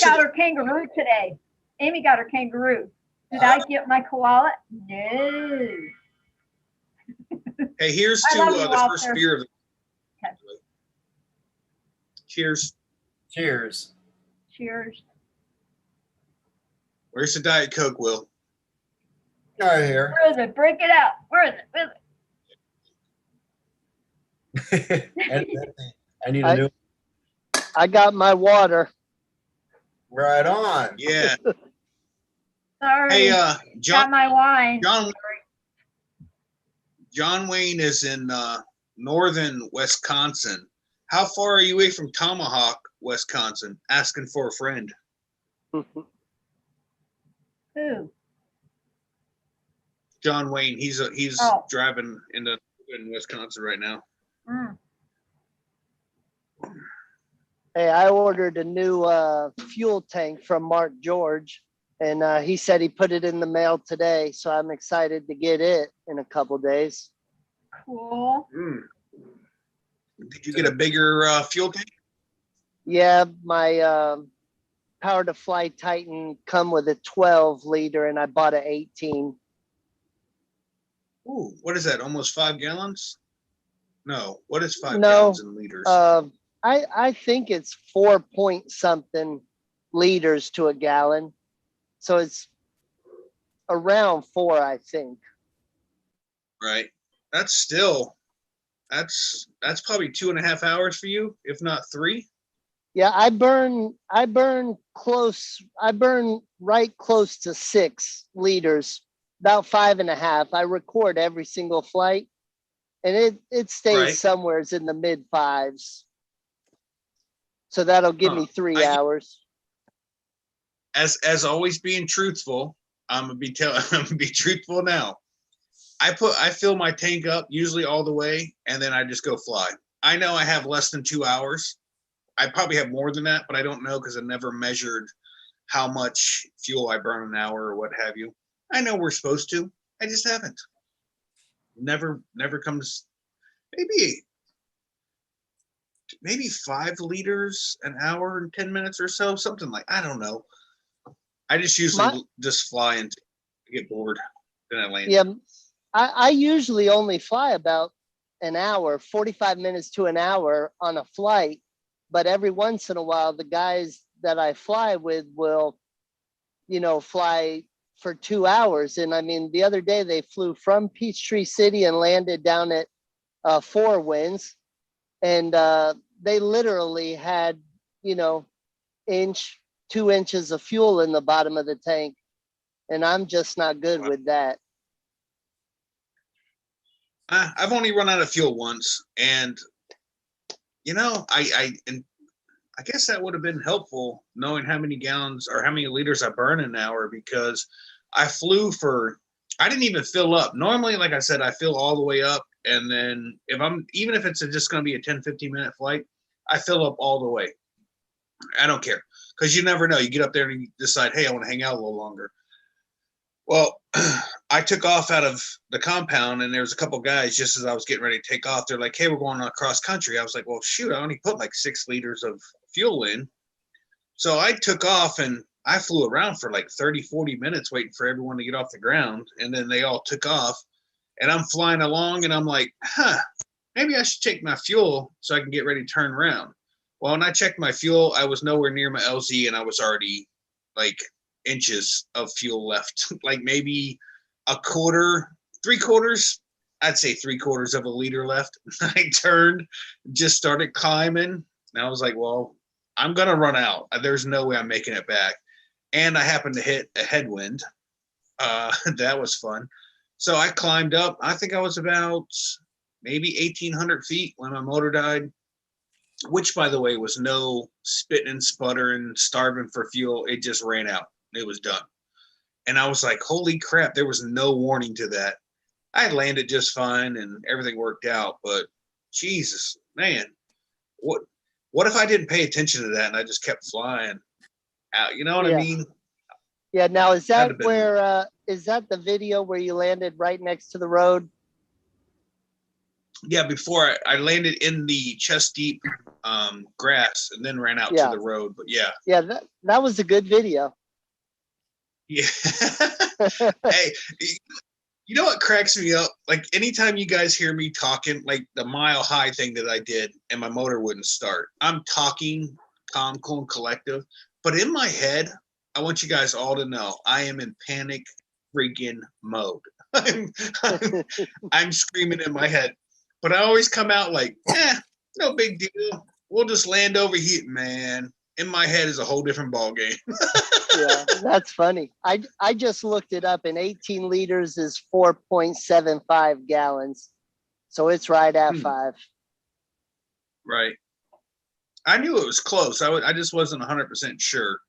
got her kangaroo today. Amy got her kangaroo. Did I get my koala? No. Hey, here's to the first beer of the. Okay. Cheers. Cheers. Cheers. Where's the Diet Coke, Will? Right here. Where is it? Break it out. Where is it? I need a new. I got my water. Right on. Yeah. Sorry. Hey, got my wine. John Wayne is in northern Wisconsin. How far are you away from Tomahawk, Wisconsin? Asking for a friend. Who? John Wayne. He's driving in Wisconsin right now. Mm. Hey, I ordered a new fuel tank from Mark George, and he said he put it in the mail today. So I'm excited to get it in a couple days. Cool. Mm. Did you get a bigger fuel tank? Yeah, my Power to Fly Titan come with a 12 liter, and I bought an 18. Ooh, what is that? Almost 5 gallons? No, what is 5 gallons in liters? I think it's 4 point something liters to a gallon. So it's around 4, I think. Right. That's probably 2.5 hours for you, if not 3. Yeah, I burn right close to 6 liters, about 5.5. I record every single flight, and it stays somewhere in the mid 5s. So that'll give Huh. me 3 hours. As always being truthful, I'm gonna be truthful now. I fill my tank up usually all the way, and then I just go fly. I know I have less than 2 hours. I probably have more than that, but I don't know because I never measured how much fuel I burn an hour or what have you. I know we're supposed to. I just haven't. Never comes. Maybe 5 liters an hour and 10 minutes or so, something like, I don't know. I just usually just fly and get bored. Then I land. Yeah, I usually only fly about an hour, 45 minutes to an hour on a flight. But every once in a while, the guys that I fly with will, fly for 2 hours. And I mean, the other day they flew from Peachtree City and landed down at Four Winds. And they literally had, 2 inches of fuel in the bottom of the tank. And I'm just not good with that. I've only run out of fuel once, and I guess that would have been helpful knowing how many gallons or how many liters I burn an hour, because I didn't even fill up. Normally, like I said, I fill all the way up, and then even if it's just going to be a 10-15 minute flight, I fill up all the way. I don't care, because you never know. You get up there and you decide, hey, I want to hang out a little longer. Well, I took off out of the compound, and there was a couple guys just as I was getting ready to take off. They're like, hey, we're going across country. I was like, well, shoot, I only put like 6 liters of fuel in. So I took off, and I flew around for like 30-40 minutes waiting for everyone to get off the ground. And then they all took off, and I'm flying along, and I'm like, maybe I should check my fuel so I can get ready to turn around. Well, when I checked my fuel, I was nowhere near my LZ, and I was already like inches of fuel left, like maybe a quarter, 3/4. I'd say 3/4 of a liter left. I turned, just started climbing, and I was like, well, I'm gonna run out. There's no way I'm making it back. And I happened to hit a headwind. That was fun. So I climbed up. I think I was about maybe 1,800 feet when my motor died, which, by the way, was no spitting and sputtering, starving for fuel. It just ran out. It was done. And I was like, holy crap, there was no warning to that. I landed just fine and everything worked out, but Jesus, man, what if I didn't pay attention to that and I just kept flying out? You know what I mean? Yeah. Now, is that is that the video where you landed right next to the road? Yeah, before I landed in the chest deep grass and then ran out to the road. But yeah. Yeah, that was a good video. Yeah. Hey, you know what cracks me up? Like anytime you guys hear me talking, like the mile high thing that I did and my motor wouldn't start, I'm talking calm, cool, and collective. But in my head, I want you guys all to know I am in panic freaking mode. I'm screaming in my head. But I always come out like, no big deal. We'll just land over here, man. In my head is a whole different ball game. Yeah, that's funny. I just looked it up, and 18 liters is 4.75 gallons. So it's right at 5. Right. I knew it was close. I just wasn't 100% sure.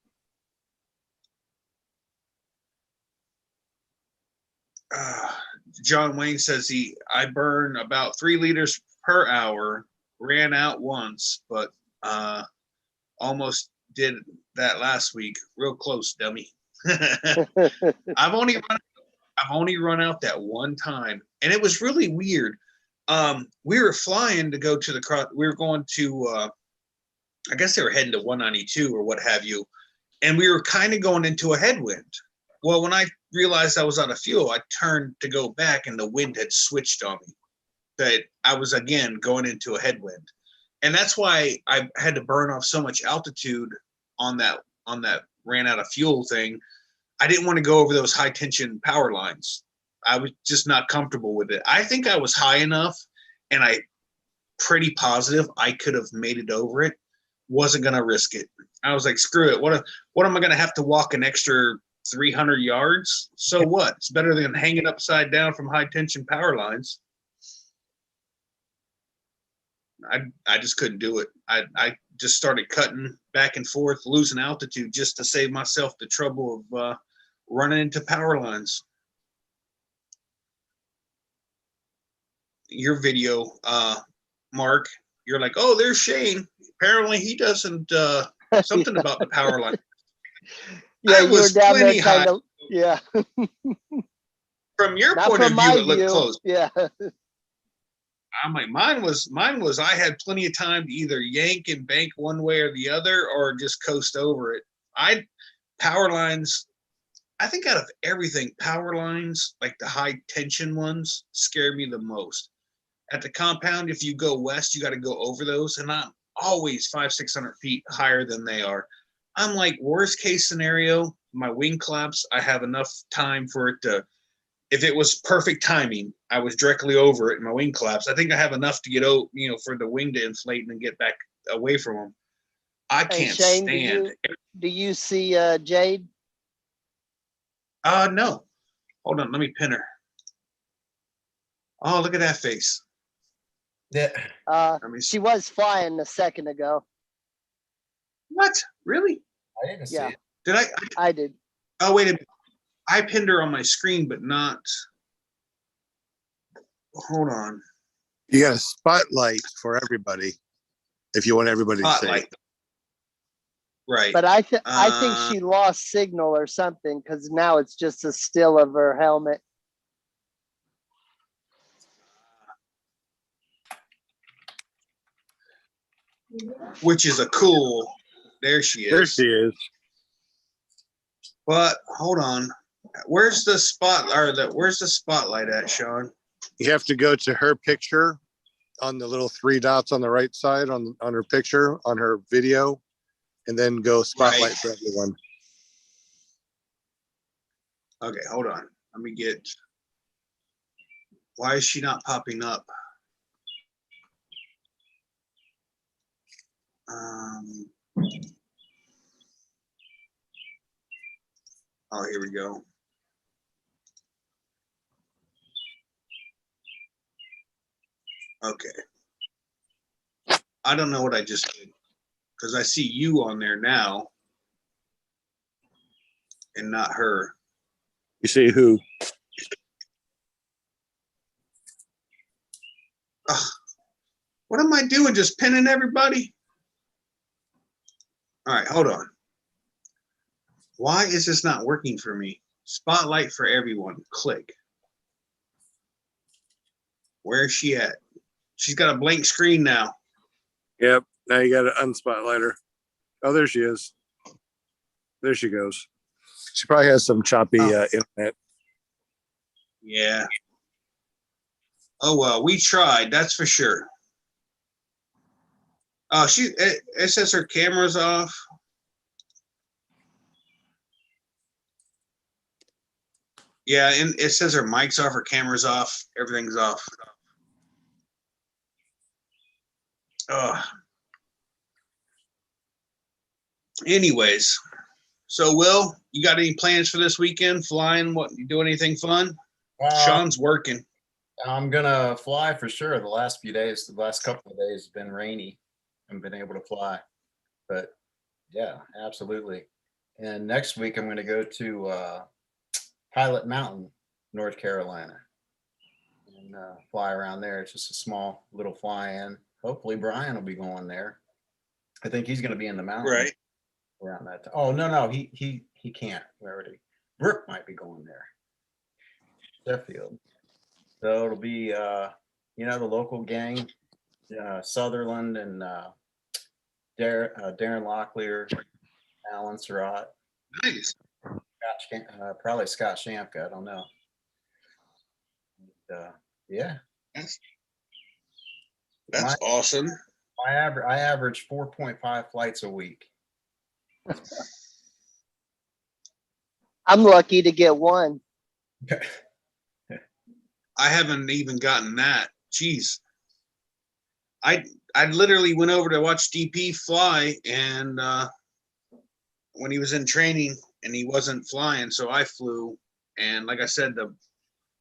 John Wayne says I burn about 3 liters per hour, ran out once, but almost did that last week. Real close, dummy. I've only run out that one time, and it was really weird. We were flying to go to we were going to I guess they were heading to 192 or what have you, and we were kind of going into a headwind. Well, when I realized I was out of fuel, I turned to go back, and the wind had switched on me. That I was again going into a headwind, and that's why I had to burn off so much altitude on that ran out of fuel thing. I didn't want to go over those high tension power lines. I was just not comfortable with it. I think I was high enough, and I pretty positive I could have made it over it. Wasn't gonna risk it. I was like, screw it. What am I gonna have to walk an extra 300 yards? So what? It's better than hanging upside down from high tension power lines. I just couldn't do it. I just started cutting back and forth, losing altitude just to save myself the trouble of running into power lines. Your video, Mark, you're like, oh, there's Shane. Apparently he doesn't something Yeah. about the power line. Yeah, I you were was down there plenty high. kind of, yeah. From your Not point of from view, my it looked view. close. Yeah. I'm like, mine was I had plenty of time to either yank and bank one way or the other or just coast over it. Power lines, I think out of everything, power lines, like the high tension ones, scare me the most. At the compound, if you go west, you got to go over those, and I'm always 500-600 feet higher than they are. I'm like, worst case scenario, my wing collapse, I have enough time for it to, if it was perfect timing, I was directly over it in my wing collapse. I think I have enough to get out, for the wing to inflate and then get back away from them. I Hey, can't Shane, stand. do you see Jade? No. Hold on, let me pin her. Oh, look at that face. Yeah. Let me see. She was flying a second ago. What? Really? I didn't see Yeah. it. Did I? I did. Oh, wait a minute. I pinned her on my screen, but not. Hold on. You got a spotlight for everybody if you want everybody to see. Spotlight. Right. But I think she lost signal or something because now it's just a still of her helmet. Which is a cool. There she is. There she is. But hold on. Where's the spotlight at, Sean? You have to go to her picture on the little 3 dots on the right side on her picture, on her video, and then go spotlight Right. for everyone. Okay, hold on. Let me get. Why is she not popping up? Oh, here we go. Okay. I don't know what I just did because I see you on there now and not her. You see who? Ugh. What am I doing? Just pinning everybody? All right, hold on. Why is this not working for me? Spotlight for everyone. Click. Where is she at? She's got a blank screen now. Yep. Now you got to unspotlight her. Oh, there she is. There she goes. She probably has some choppy internet. Yeah. Oh well, we tried. That's for sure. Oh, it says her camera's off. Yeah, and it says her mic's off, her camera's off, everything's off. Anyways, so Will, you got any plans for this weekend? Flying? What? You do anything fun? Sean's working. I'm gonna fly for sure. The last couple of days have been rainy. I haven't been able to fly, but yeah, absolutely. And next week I'm gonna go to Pilot Mountain, North Carolina, and fly around there. It's just a small little fly-in. Hopefully Brian will be going there. I think he's gonna be in the mountains Right. around that time. Oh no, he can't. Brooke might be going there. Sheffield. So it'll be the local gang, Sutherland and Darren Locklear, Alan Surratt, Nice. probably Scott Shamka. I don't know. Yeah, That's awesome. I average 4.5 flights a week. I'm lucky to get one. I haven't even gotten that. Jeez. I literally went over to watch DP fly, and when he was in training and he wasn't flying, so I flew. And like I said,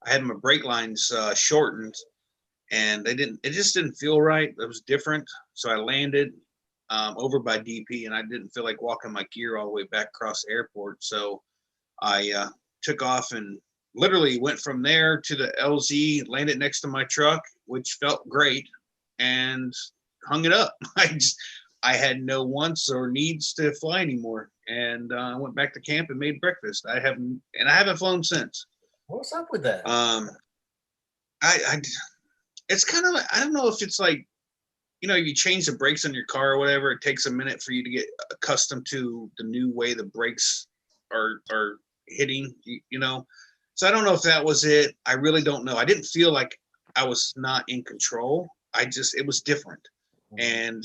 I had my brake lines shortened, and it just didn't feel right. It was different. So I landed over by DP, and I didn't feel like walking my gear all the way back across the airport. So I took off and literally went from there to the LZ, landed next to my truck, which felt great, and hung it up. I had no wants or needs to fly anymore, and I went back to camp and made breakfast. I haven't flown since. What's up with that? I it's kind of, I don't know if it's like, you change the brakes on your car or whatever. It takes a minute for you to get accustomed to the new way the brakes are hitting, So I don't know if that was it. I really don't know. I didn't feel like I was not in control. It was different. And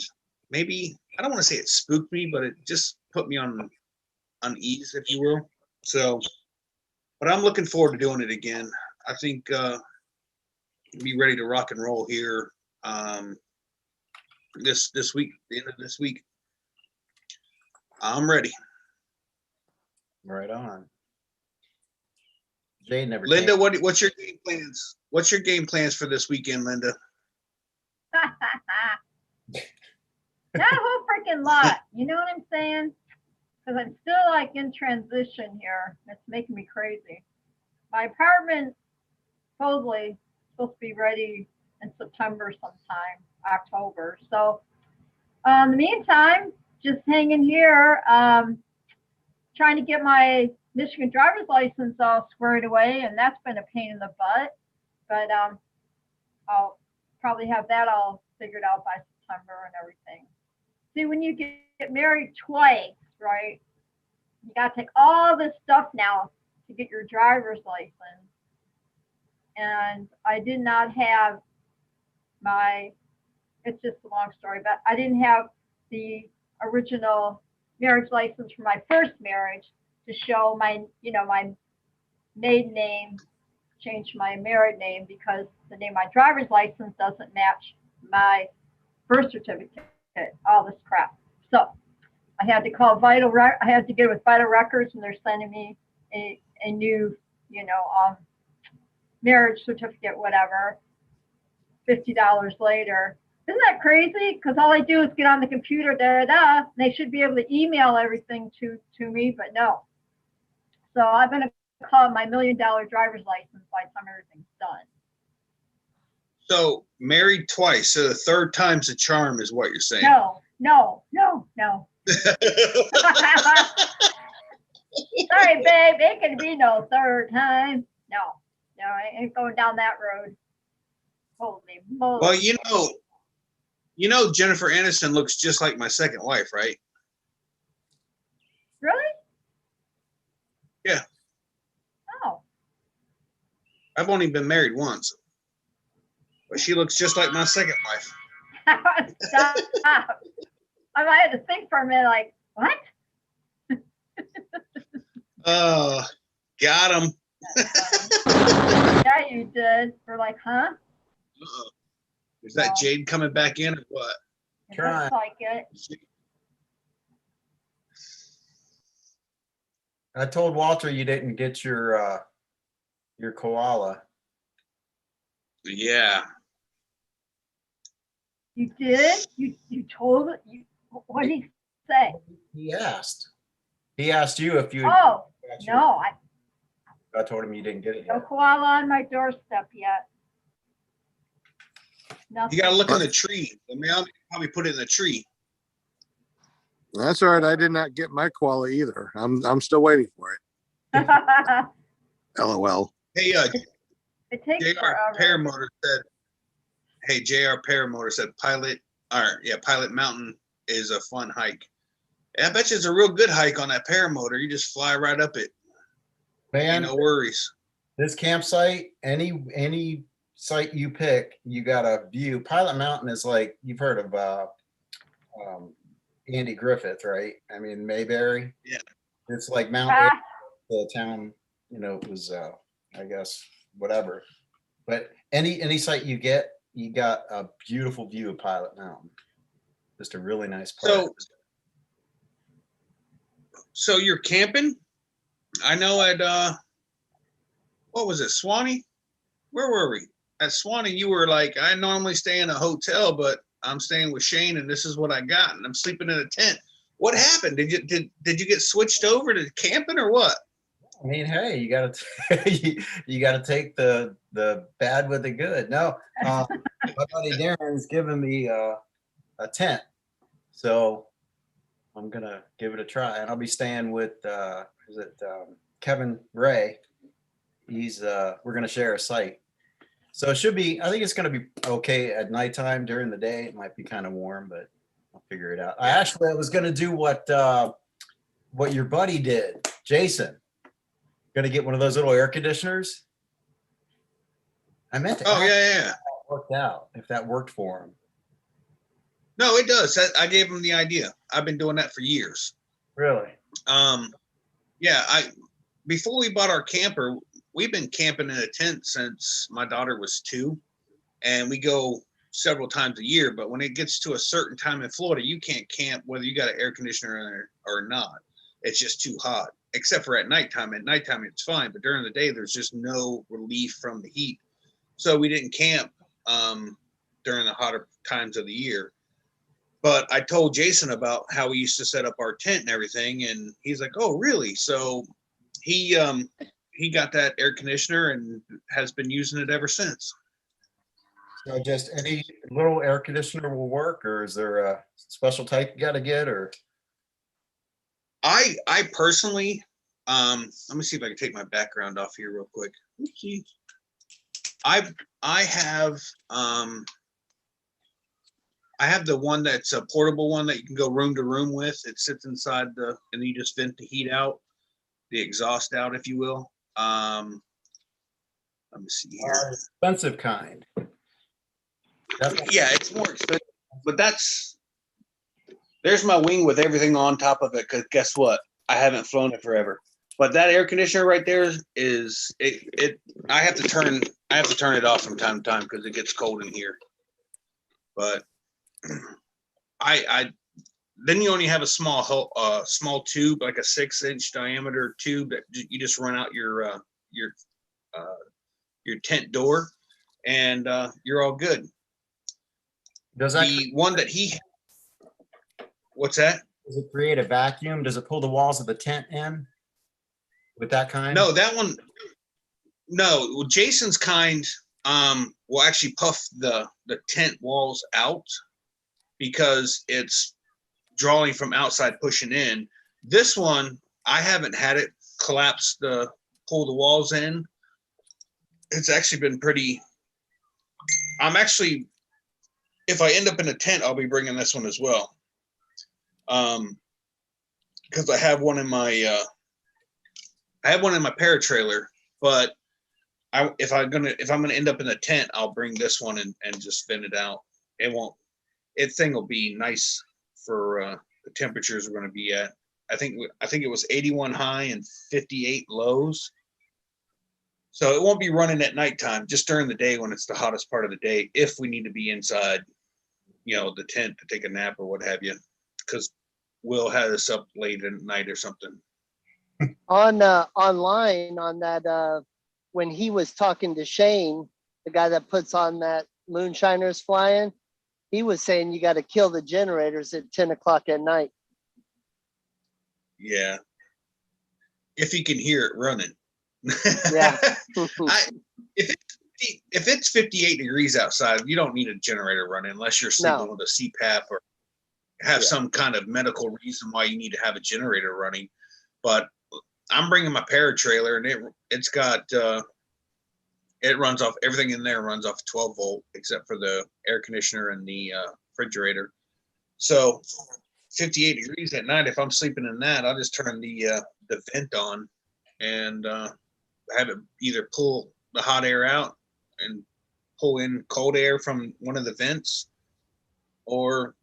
maybe, I don't want to say it spooked me, but it just put me on unease, if you will. So, but I'm looking forward to doing it again. I think be ready to rock and roll here this week, the end of this week. I'm ready. Right on. Jay never. Linda, what's your game plans? What's your game plans for this weekend, Linda? Not a whole freaking lot. You know what I'm saying? Because I'm still like in transition here. It's making me crazy. My apartment supposedly supposed to be ready in September sometime, October. So in the meantime, just hanging here, trying to get my Michigan driver's license all squared away, and that's been a pain in the butt. But I'll probably have that all figured out by September and everything. See, when you get married twice, right, you got to take all this stuff now to get your driver's license. And I did not have it's just a long story, but I didn't have the original marriage license for my first marriage to show my maiden name, change my married name because the name my driver's license doesn't match my birth certificate, all this crap. So I had to call I had to get with Vital Records, and they're sending me a new, marriage certificate, whatever, $50 later. Isn't that crazy? Because all I do is get on the computer, and they should be able to email everything to me, but no. So I'm going to call my $1 million driver's license by the time everything's done. So married twice, so the third time's a charm is what you're saying. No. Sorry, babe, it can be no third time. No, I ain't going down that road. Holy moly. Well, Jennifer Aniston looks just like my second wife, right? Really? Yeah. Oh. I've only been married once, but she looks just like my second wife. Stop. I might have to think for a minute, like, what? Oh, got him. Yeah, you did. We're like, huh? Uh-oh. Is that Jade coming back in or what? It looks like it. I told Walter you didn't get your koala. Yeah. You did? You told it? What did he say? He asked. He asked you if you. Oh, no. I told him you didn't get it No yet. koala on my doorstep yet. Nothing. You got to look in the tree. The mail probably put it in the tree. That's all right. I did not get my koala either. I'm still waiting for it. LOL. Hey, It takes JR forever. Paramotor said, hey, JR Paramotor said Pilot Mountain is a fun hike. Yeah, I bet you it's a real good hike on that paramotor. You just fly right up it. Man, no worries. This campsite, any site you pick, you got a view. Pilot Mountain is like, you've heard of Andy Griffith, right? I mean, Mayberry. Yeah. It's like Mount Airy, the town, it was, I guess, whatever. But any site you get, you got a beautiful view of Pilot Mountain. Just a really nice park. So you're camping? I know at what was it, Swanee? Where were we? at Swanee, you were like, I normally stay in a hotel, but I'm staying with Shane, and this is what I got, and I'm sleeping in a tent. What happened? Did you get switched over to camping or what? I mean, hey, you gotta you gotta take the bad with the good. No, my buddy Darren's giving me a tent, so I'm gonna give it a try, and I'll be staying with Kevin Ray. We're gonna share a site, so it should be. I think it's gonna be okay at nighttime. During the day, it might be kind of warm, but I'll figure it out. I was gonna do what your buddy did, Jason. Gonna get one of those little air conditioners. I meant to. Oh yeah. Worked out if that worked for him. No, it does. I gave him the idea. I've been doing that for years. Really? Yeah. Before we bought our camper, we've been camping in a tent since my daughter was 2, and we go several times a year. But when it gets to a certain time in Florida, you can't camp whether you got an air conditioner in there or not. It's just too hot. Except for at nighttime. At nighttime, it's fine, but during the day, there's just no relief from the heat. So we didn't camp during the hotter times of the year. But I told Jason about how we used to set up our tent and everything, and he's like, "Oh, really?" So he got that air conditioner and has been using it ever since. So just any little air conditioner will work, or is there a special type you got to get, or? I personally, let me see if I can take my background off here real quick. I have the one that's a portable one that you can go room to room with. It sits inside and you just vent the heat out, the exhaust out, if you will. Let me see here. Expensive kind. Yeah, it's more expensive, but there's my wing with everything on top of it. Cause guess what? I haven't flown it forever. But that air conditioner right there is it. I have to turn it off from time to time because it gets cold in here. But then you only have a small tube, like a 6-inch diameter tube that you just run out your tent door, and you're all good. Does that the one that he? What's that? Does it create a vacuum? Does it pull the walls of the tent in with that kind? No, that one. No, well, Jason's kind will actually puff the tent walls out because it's drawing from outside pushing in. This one, I haven't had it collapse pull the walls in. It's actually been pretty. If I end up in a tent, I'll be bringing this one as well. Because I have one in my paratrailer, but if I'm gonna end up in a tent, I'll bring this one and just vent it out. Thing will be nice for the temperatures we're going to be at. I think it was 81 high and 58 lows. So it won't be running at nighttime, just during the day when it's the hottest part of the day, if we need to be inside, the tent to take a nap or what have you, because Will had us up late at night or something. Online on that, when he was talking to Shane, the guy that puts on that Moonshiners Flying, he was saying you got to kill the generators at 10 o'clock at night. Yeah. If you can hear it running. Yeah. If it's 58 degrees outside, you don't need a generator running unless you're sleeping with a CPAP or have some kind of medical reason why you need to have a generator running. But I'm bringing my paratrailer, and it's got it runs off, everything in there runs off 12 volt except for the air conditioner and the refrigerator. So 58 degrees at night, if I'm sleeping in that, I'll just turn the vent on and have it either pull the hot air out and pull in cold air from one of the vents, or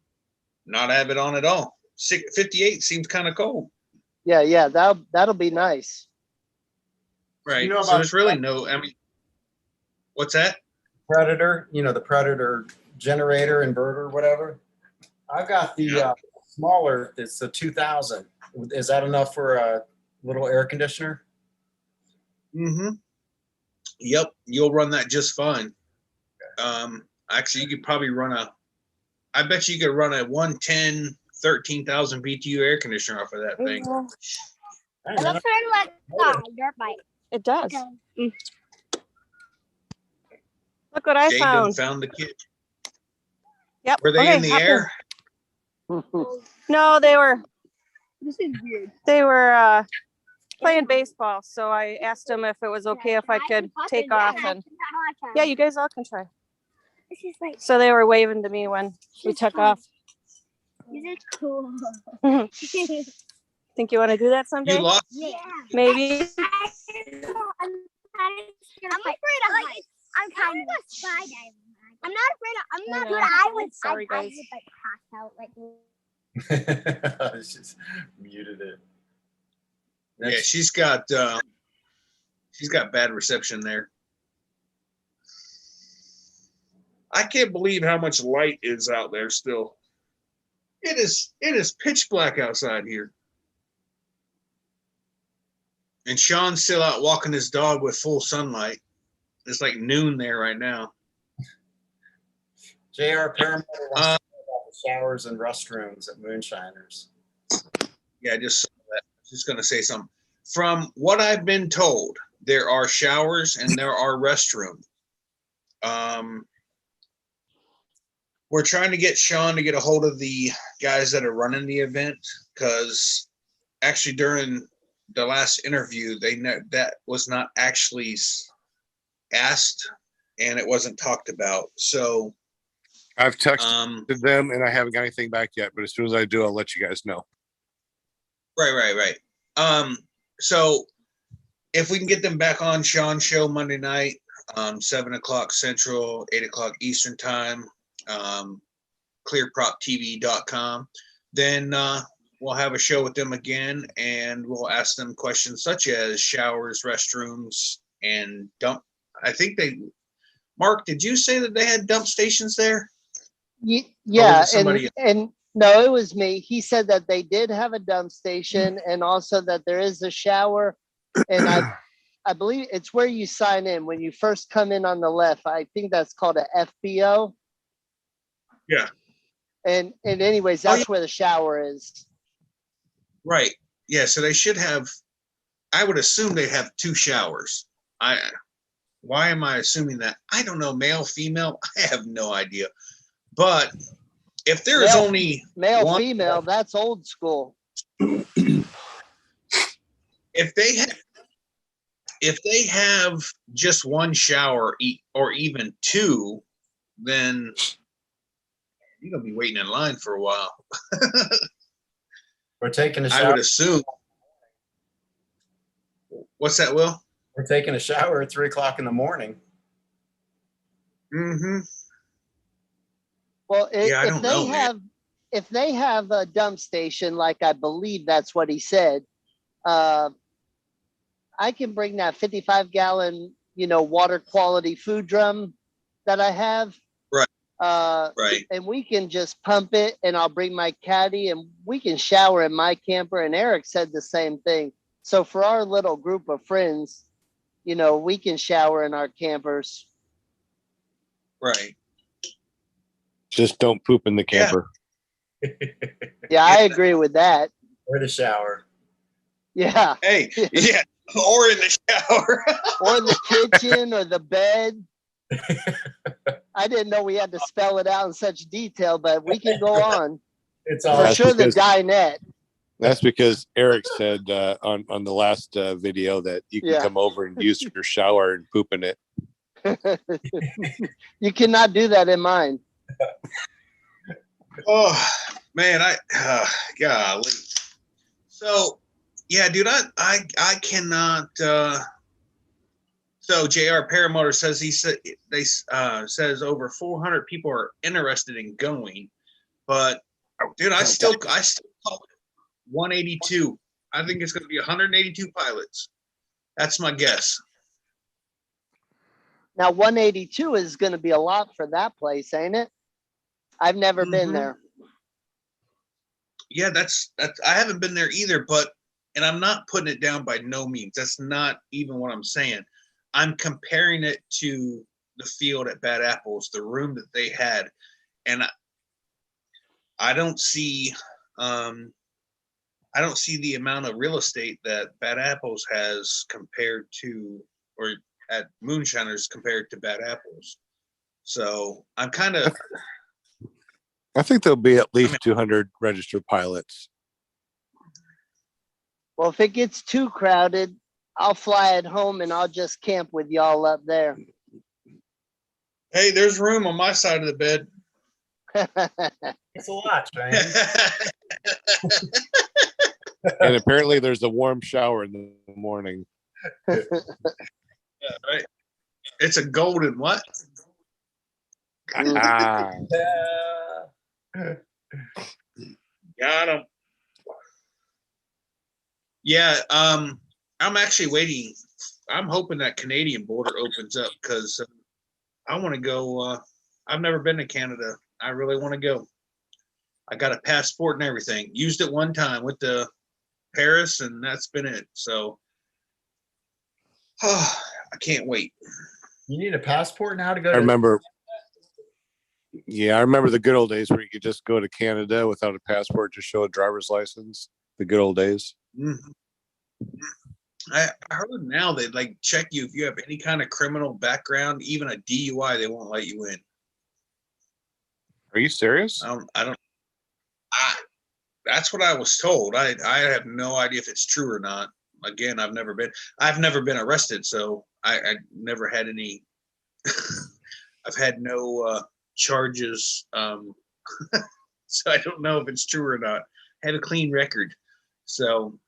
not have it on at all. 58 seems kind of cold. Yeah, that'll be nice. Right. So there's really what's that? Predator, the Predator generator, inverter, whatever. I've got the smaller, it's the 2000. Is that enough for a little air conditioner? Mm-hmm. Yep. You'll run that just fine. Actually, you could probably run I bet you could run a 110, 13,000 BTU air conditioner off of that thing. Hey, It man, looks kind of like a dirt bike. It does. Okay. Look what I Jay done found. found the kid. Yep. Were they okay, in the hop air? No, they were This is weird. playing baseball. So I asked them if it was okay if I could take off, and yeah, you guys all can try. This is like, So they were waving to me when we took off. this is cool. Think you want to do that You someday? lost. Yeah. Maybe. I'm afraid of heights. I'm kind of skydiving. I'm not afraid of. I'm not. Yeah. But I would. Sorry, I guys. would like pass out like. I just muted it. Yeah, she's got bad reception there. I can't believe how much light is out there still. It is pitch black outside here. And Sean's still out walking his dog with full sunlight. It's like noon there right now. JR Paramount wants to know about the showers and restrooms at Moonshiners. Yeah, I just saw that. I was just gonna say something. From what I've been told, there are showers and there are restrooms. We're trying to get Sean to get a hold of the guys that are running the event, because actually during the last interview, they know that was not actually asked and it wasn't talked about. So I've texted them and I haven't got anything back yet, but as soon as I do, I'll let you guys know. right. So if we can get them back on Sean's show Monday night, 7:00 Central, 8:00 Eastern time, clearproptv.com, then we'll have a show with them again, and we'll ask them questions such as showers, restrooms, and dump. I think Mark, did you say that they had dump stations there? Yeah, somebody and no, it was me. He said that they did have a dump station and also that there is a shower. And I believe it's where you sign in when you first come in on the left. I think that's called a FBO. Yeah. And anyways, that's where the shower is. Right. Yeah. So they should have. I would assume they have 2 showers. Why am I assuming that? I don't know. Male, female. I have no idea. But if there is only male, one, female, that's old school. If they have just 1 shower or even 2, then you're gonna be waiting in line for a while. We're taking a shower. I would assume. What's that, Will? We're taking a shower at 3:00 in the morning. Mm-hmm. Well, Yeah, I don't know, man. if they have a dump station, like I believe that's what he said, I can bring that 55-gallon, water quality food drum that I have. Right. Right. And we can just pump it, and I'll bring my caddy, and we can shower in my camper. And Eric said the same thing. So for our little group of friends, we can shower in our campers. Right. Just don't poop in the camper. Yeah, I agree with that. Or the shower. Yeah. Hey, yeah, or in the shower. Or in the kitchen or the bed. I didn't know we had to spell it out in such detail, but we can go on. It's For all sure, the dinette. That's because Eric said on the last video that you can come over and use your shower and poop in it. You cannot do that in mine. Oh man, golly. So yeah, dude, I cannot. So JR Paramotor says says over 400 people are interested in going, but dude, I still call it 182. I think it's going to be 182 pilots. That's my guess. Now 182 is going to be a lot for that place, ain't it? I've never been there. Yeah, that's I haven't been there either, and I'm not putting it down by no means. That's not even what I'm saying. I'm comparing it to the field at Bad Apples, the room that they had, and I don't see the amount of real estate that Bad Apples has compared to, or at Moonshiners compared to Bad Apples. So I'm kind of. I think there'll be at least 200 registered pilots. Well, if it gets too crowded, I'll fly it home and I'll just camp with y'all up there. Hey, there's room on my side of the bed. It's a lot, man. And apparently there's a warm shower in the morning. Yeah, right. It's a golden what? Ah. Got him. Yeah, I'm actually waiting. I'm hoping that Canadian border opens up because I want to go. I've never been to Canada. I really want to go. I got a passport and everything. Used it one time with the Paris, and that's been it. So, I can't wait. You need a passport now to go I to remember. Yeah, I remember the good old days where you could just go to Canada without a passport, just show a driver's license. The good old days. Mhm. I heard now they like check you if you have any kind of criminal background, even a DUI, they won't let you in. Are you serious? That's what I was told. I have no idea if it's true or not. Again, I've never been arrested, so I never had any. I've had no charges, so I don't know if it's true or not. I have a clean record, so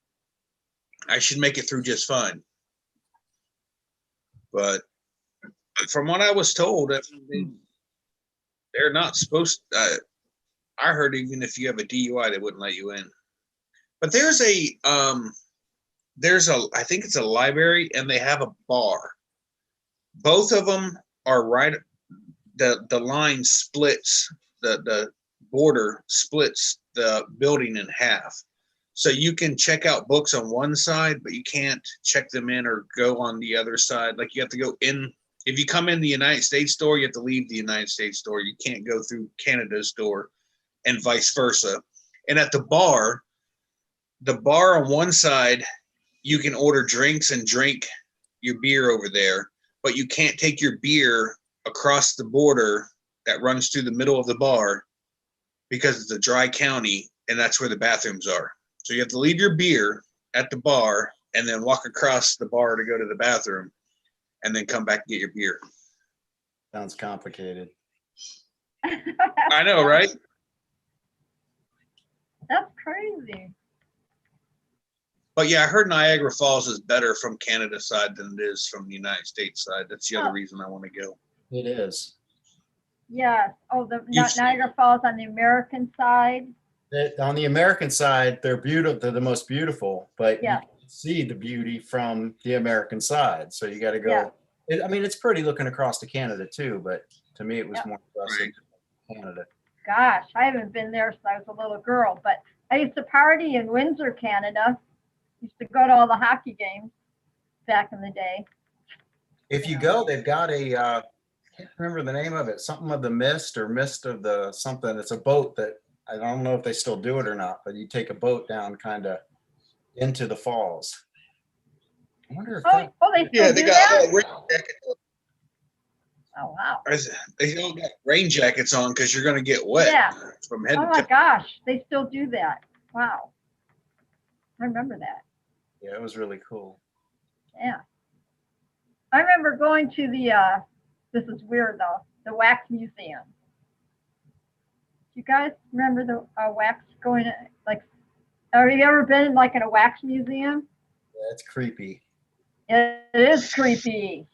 I should make it through just fine. But from what I was told, they're not supposed. I heard even if you have a DUI, they wouldn't let you in. But there's I think it's a library, and they have a bar. Both of them are right. The line splits, the border splits the building in half. So you can check out books on one side, but you can't check them in or go on the other side. Like you have to go in. If you come in the United States store, you have to leave the United States store. You can't go through Canada's store and vice versa. And at the bar on one side, you can order drinks and drink your beer over there, but you can't take your beer across the border that runs through the middle of the bar because it's a dry county and that's where the bathrooms are. So you have to leave your beer at the bar and then walk across the bar to go to the bathroom and then come back and get your beer. Sounds complicated. I know, right? That's crazy. But yeah, I heard Niagara Falls is better from Canada's side than it is from the United States side. That's the other reason I want to go. It is. Yes. Oh, the You've seen- Niagara Falls on the American side. On the American side, they're beautiful. They're the most beautiful, but Yeah. you can see the beauty from the American side. So you got to go. Yeah. I mean, it's pretty looking across to Canada too, but to me, it was Yeah. more impressive in Canada. Gosh, I haven't been there since I was a little girl, but I used to party in Windsor, Canada. Used to go to all the hockey games back in the day. If you go, they've got a, I can't remember the name of it, something of the mist or mist of the something. It's a boat that I don't know if they still do it or not, but you take a boat down kind of into the falls. I wonder if that, They still they do got that? rain jackets. Oh, wow. They don't got rain jackets on because you're going to get wet Yeah. from head Oh to my toe. gosh, they still do that. Wow. I remember that. yeah, it was really cool. Yeah. I remember going to the, this is weird though, the wax museum. You guys remember the wax going, like, have you ever been in like in a wax museum? Yeah, it's creepy. It is creepy.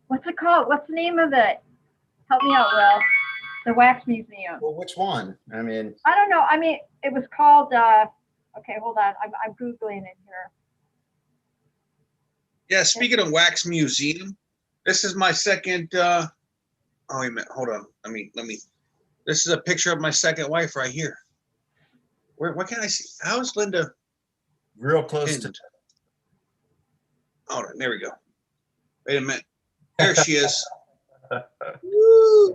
What's it called? What's the name of it? Help me out, Will. The wax museum. Well, which one? I mean, I don't know. I mean, it was called, okay, hold on. I'm Googling it here. Yeah, speaking of wax museum, this is my second. Oh, wait a minute. Hold on. Let me. This is a picture of my second wife right here. What can I see? How is Linda real close to. pinned? Hold on. There we go. Wait a minute. There she is. Woo.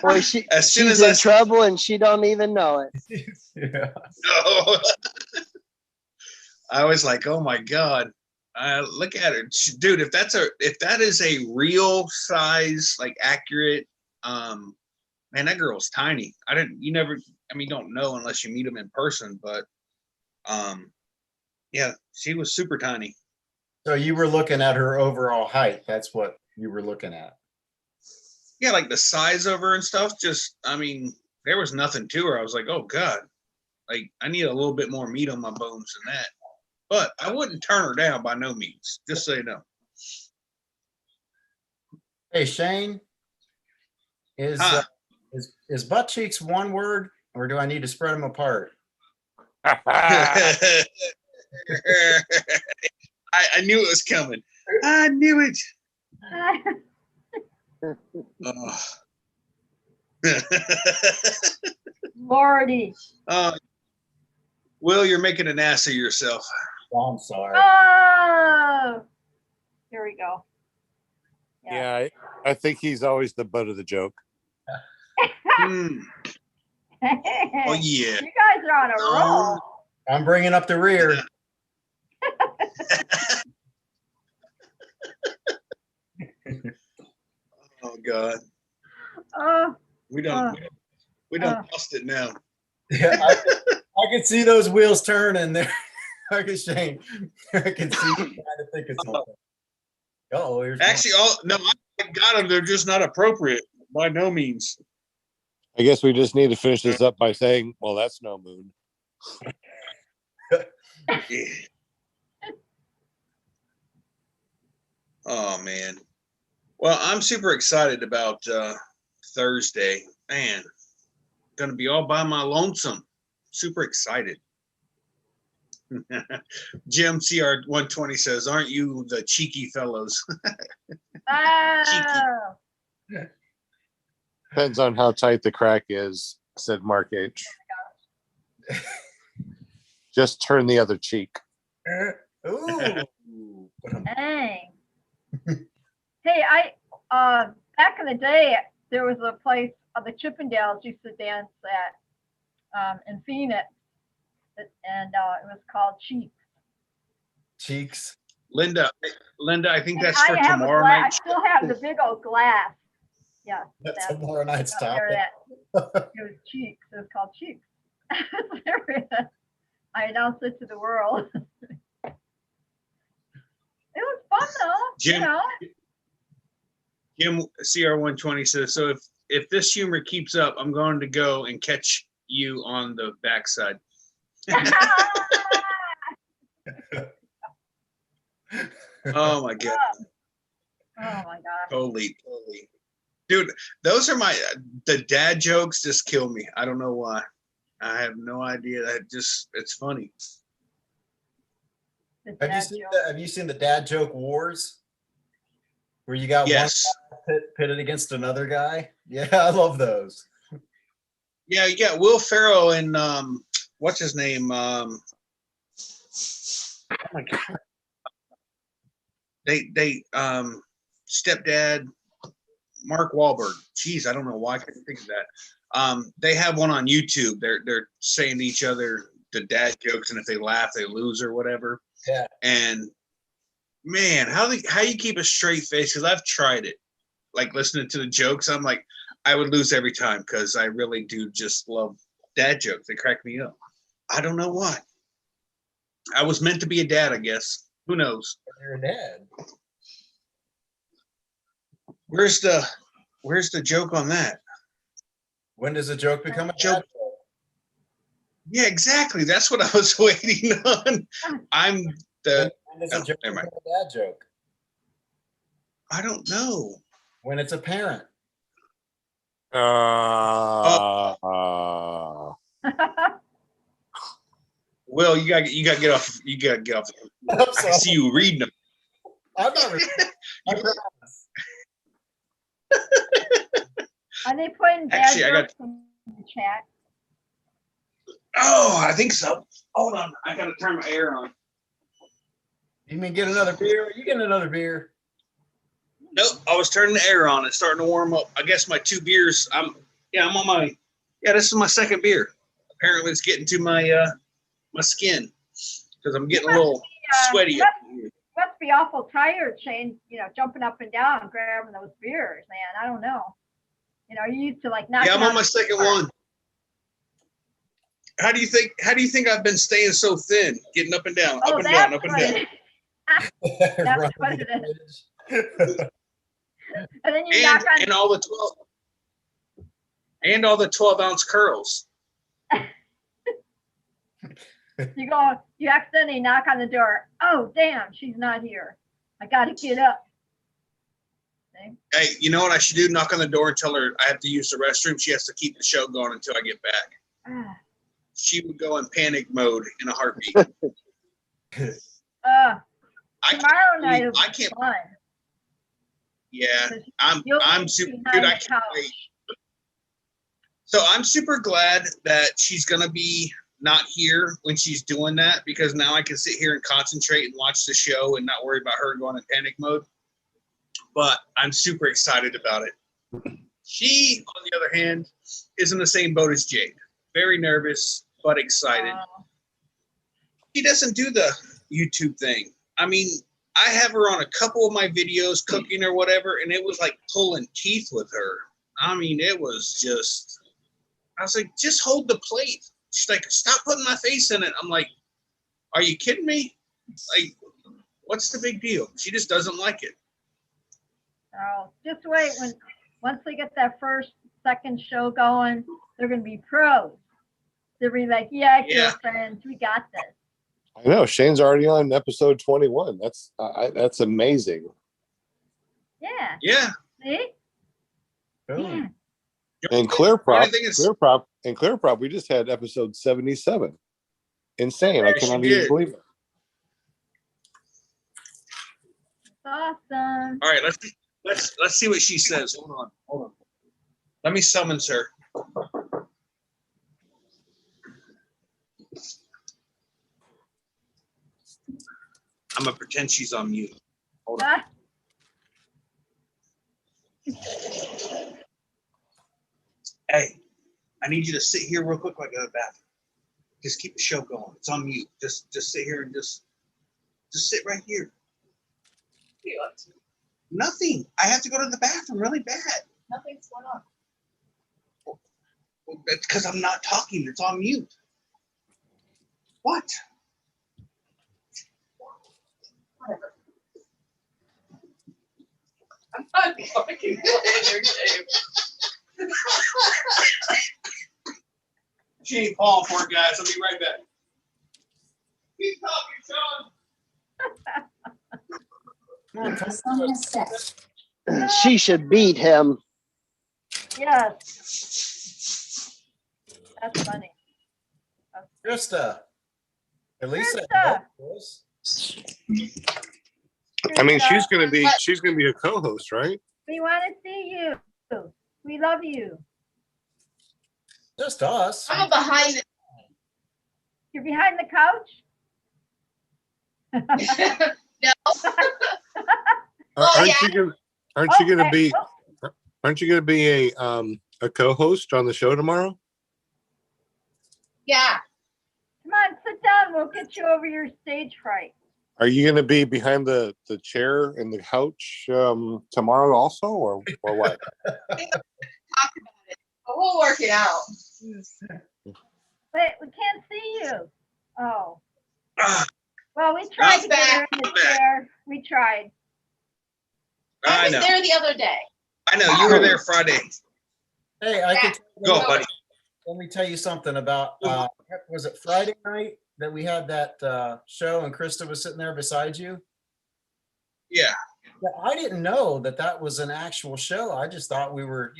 Boy, As soon she's as I in trouble and she don't even know it. Yeah. know, I was like, oh my God. Look at her, dude. If that is a real size, like accurate, man, that girl's tiny. Don't know unless you meet them in person, but yeah, she was super tiny. So you were looking at her overall height. That's what you were looking at. Yeah, like the size of her and stuff. There was nothing to her. I was like, oh God, like I need a little bit more meat on my bones than that. But I wouldn't turn her down by no means. Just so you know. Hey, Shane, is butt cheeks one word, or do I need to spread them apart? I knew it was coming. I knew it. Oh. Lordy. Will, you're making an ass of yourself. Oh, I'm sorry. Oh, here we go. Yeah, I think he's always the butt of the joke. Oh yeah. You guys are on a roll. I'm bringing up the rear. Oh God. Oh, We don't lost it now. Yeah, I can see those wheels turning there. I can Shane. I can see you trying to think of something. Oh, Actually, I got them. They're just not appropriate by no means. I guess we just need to finish this up by saying, well, that's no moon. Yeah. Oh man. Well, I'm super excited about Thursday. Man, gonna be all by my lonesome. Super excited. Jim CR120 says, "Aren't you the cheeky fellows?" oh. Depends on how tight the crack is, said Mark H. Just turn the other cheek. Ooh. Dang. Hey, back in the day, there was a place the Chippendales used to dance at in Phoenix, and it was called Cheeks. Cheeks. Linda, I think And that's for have tomorrow I night. still have the big old glass. Yeah, That's tomorrow night's up topic. there it was Cheeks. It was called Cheeks. I announced it to the world. It was fun though. Jim, you know? Jim CR120 says, "So if this humor keeps up, I'm going to go and catch you on the backside." Oh my God. Oh my God. Totally. Dude, those are the dad jokes just kill me. I don't know why. I have no idea. It's funny. Have you seen the dad joke wars? Where you got one guy pitted against another guy? Yeah, I love those. Yeah, you got Will Ferrell and what's his name? Oh my God. They stepdad Mark Wahlberg. Jeez, I don't know why I couldn't think of that. They have one on YouTube. They're saying to each other the dad jokes, and if they laugh, they lose or whatever. Yeah. And man, how you keep a straight face? Because I've tried it. Like listening to the jokes, I'm like, I would lose every time because I really do just love dad jokes. They crack me up. I don't know why. I was meant to be a dad, I guess. Who knows? You're a dad. Where's the joke on that? When does a joke become a joke? dad joke? Yeah, exactly. That's what I was waiting on. I'm the. When does a joke become a dad joke? I don't know. When it's a parent. Will, you gotta get off. You gotta get off. I can see you reading them. I'm not reading. Are they putting dad jokes in the chat? Oh, I think so. Hold on, I gotta turn my air on. You mean get another beer? You get another beer. Nope, I was turning the air on. It's starting to warm up. I guess my 2 beers. I'm on my. Yeah, this is my second beer. Apparently, it's getting to my my skin because I'm getting a little sweaty. Must be awful tired, Shane. Jumping up and down, grabbing those beers, man. I don't know. You used to like knock. Yeah, I'm on my second one. How do you think I've been staying so thin, getting up and down, up and down, up and down? That's what it is. And then you knock on. And all the 12-ounce curls. You accidentally knock on the door. Oh, damn, she's not here. I got to get up. See? Hey, you know what I should do? Knock on the door and tell her I have to use the restroom. She has to keep the show going until I get back. She would go in panic mode in a heartbeat. Tomorrow night I can't. Fun. Yeah, I'm super. Dude, I can't wait. So I'm super glad that she's gonna be not here when she's doing that, because now I can sit here and concentrate and watch the show and not worry about her going in panic mode. But I'm super excited about it. She, on the other hand, is in the same boat as Jade. Very nervous, but excited. She doesn't do the YouTube thing. I mean, I have her on a couple of my videos cooking or whatever, and it was like pulling teeth with her. I mean, it was just, I was like, just hold the plate. She's like, stop putting my face in it. I'm like, are you kidding me? Like, what's the big deal? She just doesn't like it. Oh, just wait. Once they get that second show going, they're going to be pros. They'll be like, yeah, girlfriends, we got this. I know Shane's already on episode 21. That's amazing. Yeah. Yeah. See? Yeah. And Clear Prop, we just had episode 77. Insane. I cannot even believe it. Awesome. All right, let's see what she says. Hold on. Let me summons her. I'm gonna pretend she's on mute. Hold on. Hey, I need you to sit here real quick while I go to the bathroom. Just keep the show going. It's on mute. Just sit here and just sit right here. Nothing. I have to go to the bathroom really bad. Nothing's going on. Well, that's because I'm not talking. It's on mute. What? Whatever. I'm not talking about your game. She ain't falling for it, guys. I'll be right back. Keep talking, Sean. She should beat him. Yes. That's funny. Krista. At least I mean, she's gonna be a co-host, right? We want to see you. We love you. Just us. I'm behind it. You're behind the couch? No. Aren't you gonna be a co-host on the show tomorrow? Yeah. Come on, sit down. We'll get you over your stage fright. Are you going to be behind the chair and the couch tomorrow also, or what? Talk about it, but we'll work it out. Wait, we can't see you. Oh. Well, we tried to get her in the chair. We tried. I was there the other day. I know, you were there Friday. Hey, I can go, buddy. Let me tell you something about, was it Friday night that we had that show and Krista was sitting there beside you? Yeah. I didn't know that was an actual show. I just thought we were,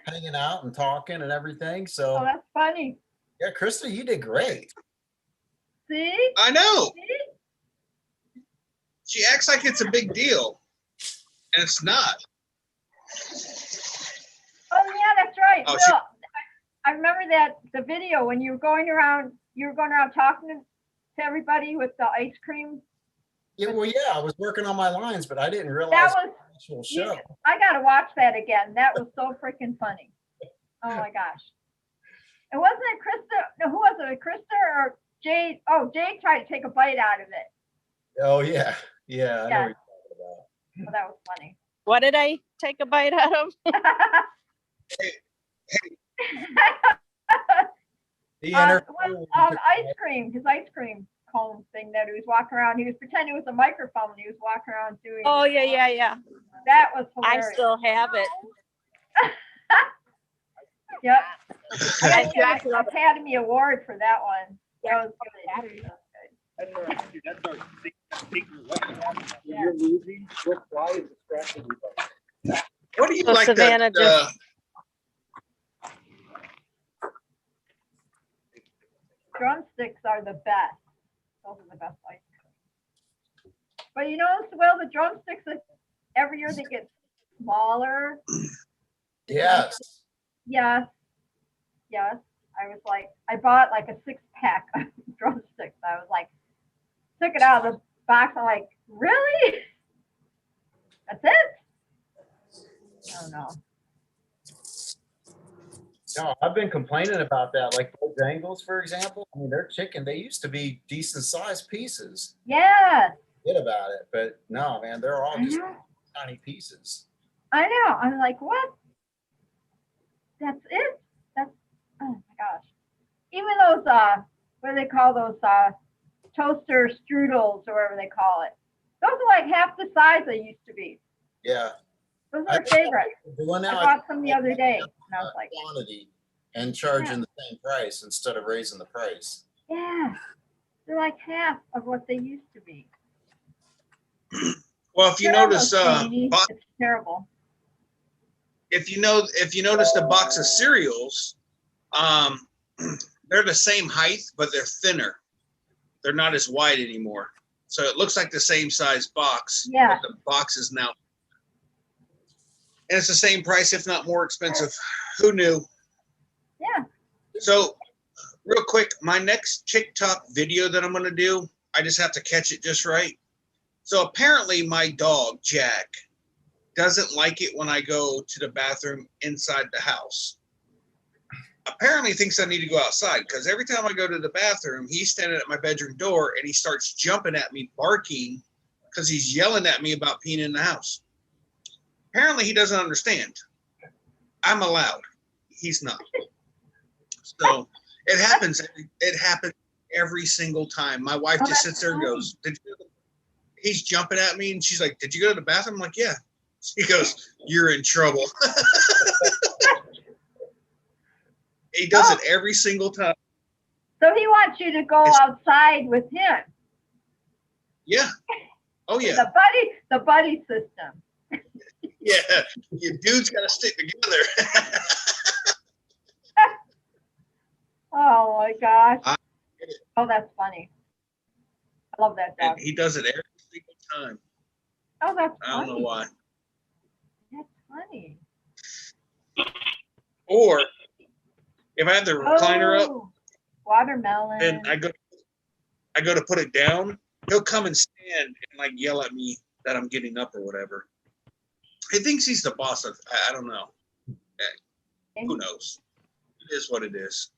hanging out and talking and everything. So oh, that's funny. Yeah, Krista, you did great. See? I know. See? She acts like it's a big deal, and it's not. Oh yeah, that's right. Oh, Will, I remember the video when you were going around talking to everybody with the ice cream. Yeah, well, yeah, I was working on my lines, but I didn't realize That was actual show. I gotta watch that again. That was so freaking funny. Oh my gosh. And wasn't it Krista? No, who was it? Krista or Jade? Oh, Jade tried to take a bite out of it. Oh yeah, yeah. I know Yeah. what you're talking about. Well, that was funny. What did I take a bite out of? The ice cream, his ice cream cone thing that he was walking around. He was pretending it was a microphone. He was walking around doing. Oh yeah. That was hilarious. I still have it. Yep. I I got to get an Academy Award for that one. That was good. You're losing. What fly is distracting you? What do you So like Savannah that? Drumsticks are the best. Those are the best ice cream. But you know, well, the drumsticks, every year they get smaller. Yes. Yes. Yes. I was like, I bought like a 6-pack of drumsticks. I was like, took it out of the box. I'm like, really? That's it? I don't know. No, I've been complaining about that. Like Bojangles, for example. I mean, they're chicken. They used to be decent sized pieces. Yes. Forget about it. But no, man, they're all I just know. tiny pieces. I know. I'm like, what? That's it? That's, oh my gosh. Even those, what do they call those, toaster strudels or whatever they call it. Those are like half the size they used to be. Yeah. Those are my favorite. Doing I now, bought some the other day and I was like, quantity and charging the same price instead of raising the price. yeah, they're like half of what they used to be. Well, if you They're notice, almost tiny. It's terrible. if you notice the box of cereals, they're the same height, but they're thinner. They're not as wide anymore. So it looks like the same size box, Yeah. but the box is now, and it's the same price, if not more expensive. Who knew? Yeah. So real quick, my next TikTok video that I'm going to do, I just have to catch it just right. So apparently my dog, Jack, doesn't like it when I go to the bathroom inside the house. Apparently thinks I need to go outside because every time I go to the bathroom, he's standing at my bedroom door and he starts jumping at me, barking because he's yelling at me about peeing in the house. Apparently he doesn't understand. I'm allowed. He's not. So it happens. It happens every single time. My wife just sits there and goes, he's jumping at me and she's like, did you go to the bathroom? I'm like, yeah. He goes, you're in trouble. He does it every single time. So he wants you to go outside with him. Yeah. Oh yeah. The buddy system. Yeah. You dudes got to stick together. Oh my gosh. Oh, that's funny. I love that dog. And he does it every single time. Oh, that's funny. I don't know why. That's funny. Or if I have the recliner up, watermelon. and I go to put it down, he'll come and stand and like yell at me that I'm getting up or whatever. He thinks he's the boss of, I don't know. Who knows? It is what it is.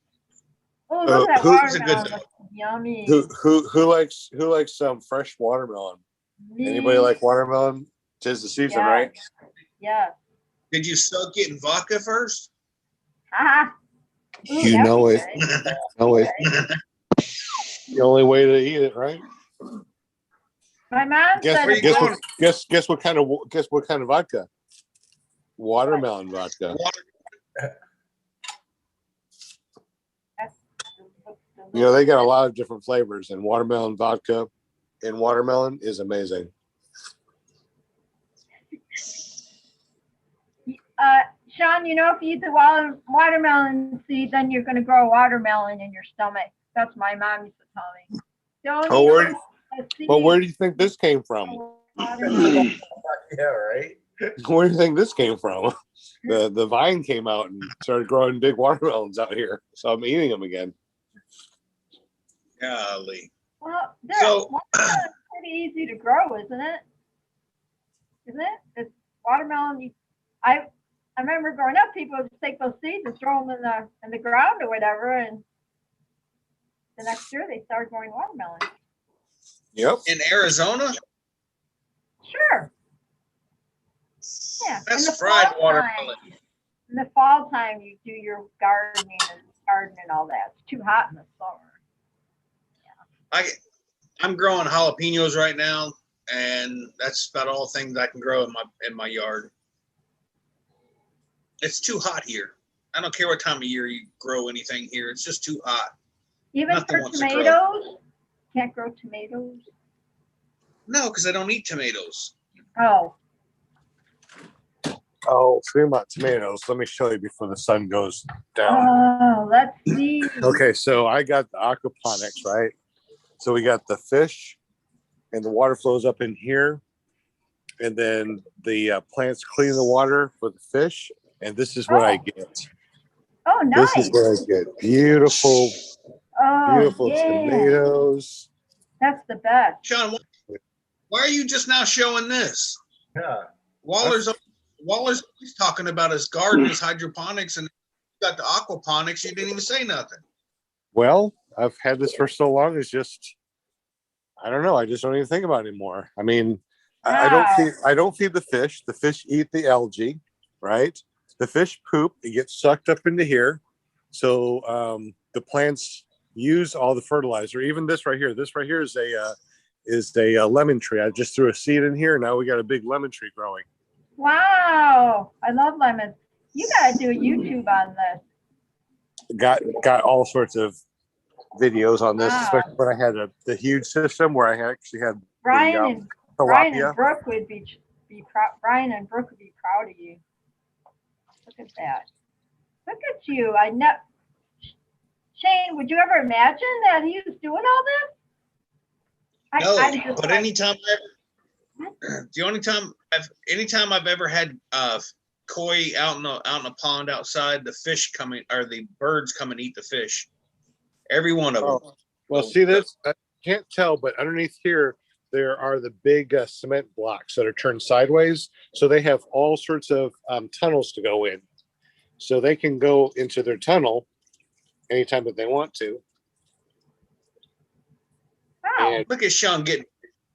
Oh, look at that Who's a good watermelon. dog? Yummy. Who likes some fresh watermelon? Me. Anybody like watermelon? 'Tis the season, Yeah. right? Yeah. Did you soak it in vodka first? Ah. Ooh, You that'd know be it. good. No, it's the only way to eat it, right? My mom said Where you going? Guess what kind of vodka? Watermelon vodka. You know, they got a lot of different flavors, and watermelon vodka in watermelon is amazing. Sean, you know, if you eat the watermelon seed, then you're going to grow a watermelon in your stomach. That's my mom used to tell me. Don't Oh, eat where do you think this came from? watermelon. Yeah, right. Where do you think this came from? The vine came out and started growing big watermelons out here, so I'm eating them again. Golly. Well, So- watermelon's pretty easy to grow, isn't it? Isn't it? watermelon. I remember growing up, people would just take those seeds and throw them in the ground or whatever, and the next year they started growing watermelon. Yep. In Arizona? Sure. Yeah. That's fried watermelon. In the fall time, you do your garden and all that. It's too hot in the summer. I'm growing jalapenos right now, and that's about all things I can grow in my yard. It's too hot here. I don't care what time of year you grow anything here. It's just too hot. Even Nothing for wants to grow. tomatoes? Can't grow tomatoes? No, because I don't eat tomatoes. Oh. Oh, Fremont tomatoes. Let me show you before the sun goes down. Oh, let's see. Okay, so I got the aquaponics, right? So we got the fish, and the water flows up in here, and then the plants clean the water for the fish, and this is what I get. Oh, nice. This is what I get. Beautiful, beautiful tomatoes. That's the best. Sean, why are you just now showing this? Yeah. Waller's always talking about his garden, his hydroponics, and got the aquaponics. You didn't even say nothing. Well, I've had this for so long. It's just, I don't know. I just don't even think about it anymore. I mean, I don't feed the fish. The fish eat the algae, right? The fish poop. It gets sucked up into here. So the plants use all the fertilizer. Even this right here. This right here is a lemon tree. I just threw a seed in here. Now we got a big lemon tree growing. Wow. I love lemons. You got to do a YouTube on this. Got all sorts of videos on this, especially when I had the huge system where I actually had Brian and Brooke would be proud. Brian and Brooke would be proud of you. Look at that. Look at you. Shane, would you ever imagine that he was doing all this? No, but anytime anytime I've ever had koi out in a pond outside, the fish coming or the birds come and eat the fish. Every one of them. Well, see this? I can't tell, but underneath here there are the big cement blocks that are turned sideways, so they have all sorts of tunnels to go in. So they can go into their tunnel anytime that they want to. Wow. And look at Sean getting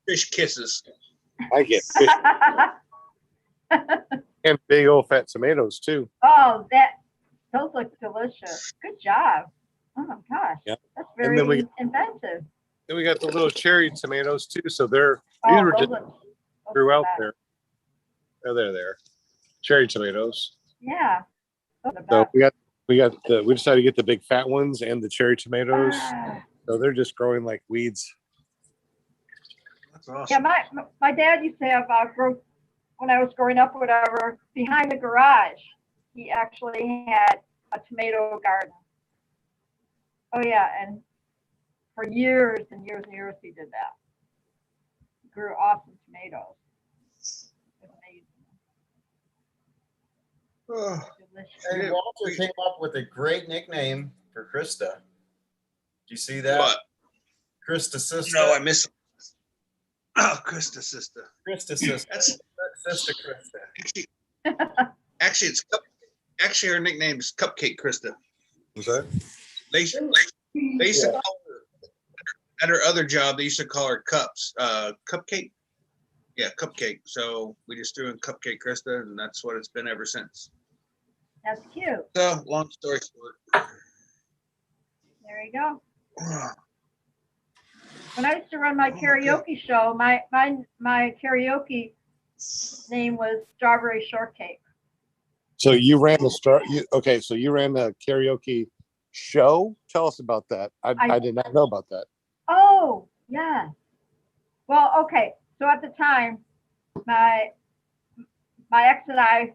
fish kisses. I get fish and big old fat tomatoes too. Oh, those look delicious. Good job. Oh my gosh. Yeah. That's very inventive. Then we got the little cherry tomatoes too. So these were just grew out there. Oh, they're there. Cherry tomatoes. Yeah. So we decided to get the big fat ones and the cherry tomatoes. So they're just growing like weeds. That's awesome. Yeah, my dad used to have growth when I was growing up, whatever, behind the garage. He actually had a tomato garden. Oh yeah, and for years and years and years he did that. He grew awesome tomatoes. Oh. Hey, Walter came up with a great nickname for Krista. Did you see that? What? Krista Sister. No, I missed. Oh, Krista Sister. Krista Sister. That's Sister Krista. Actually, her nickname is Cupcake Krista. What's that? They used to call her, at her other job, they used to call her Cups. Cupcake? Yeah, Cupcake. So we just threw in Cupcake Krista, and that's what it's been ever since. That's cute. So, long story short. There you go. When I used to run my karaoke show, my karaoke name was Strawberry Shortcake. So you ran you ran the karaoke show. Tell us about that. I did not know about that. Oh, yeah. Well, okay. So at the time, my ex and I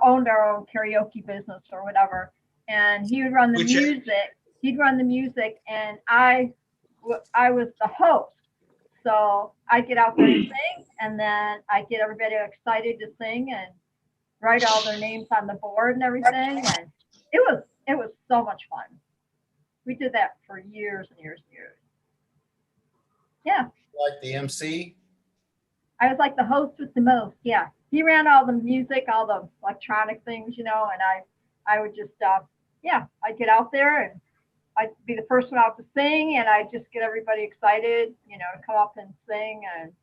owned our own karaoke business or whatever, and he would run the music. He'd run the music, and I was the host. So I'd get out there and sing, and then I'd get everybody excited to sing and write all their names on the board and everything. And it was so much fun. We did that for years and years and years. Yeah. Like the MC? I was like the host with the most. Yeah. he ran all the music, all the electronic things, and I would just, I'd get out there and I'd be the first one out to sing, and I'd just get everybody excited, to come up and sing, and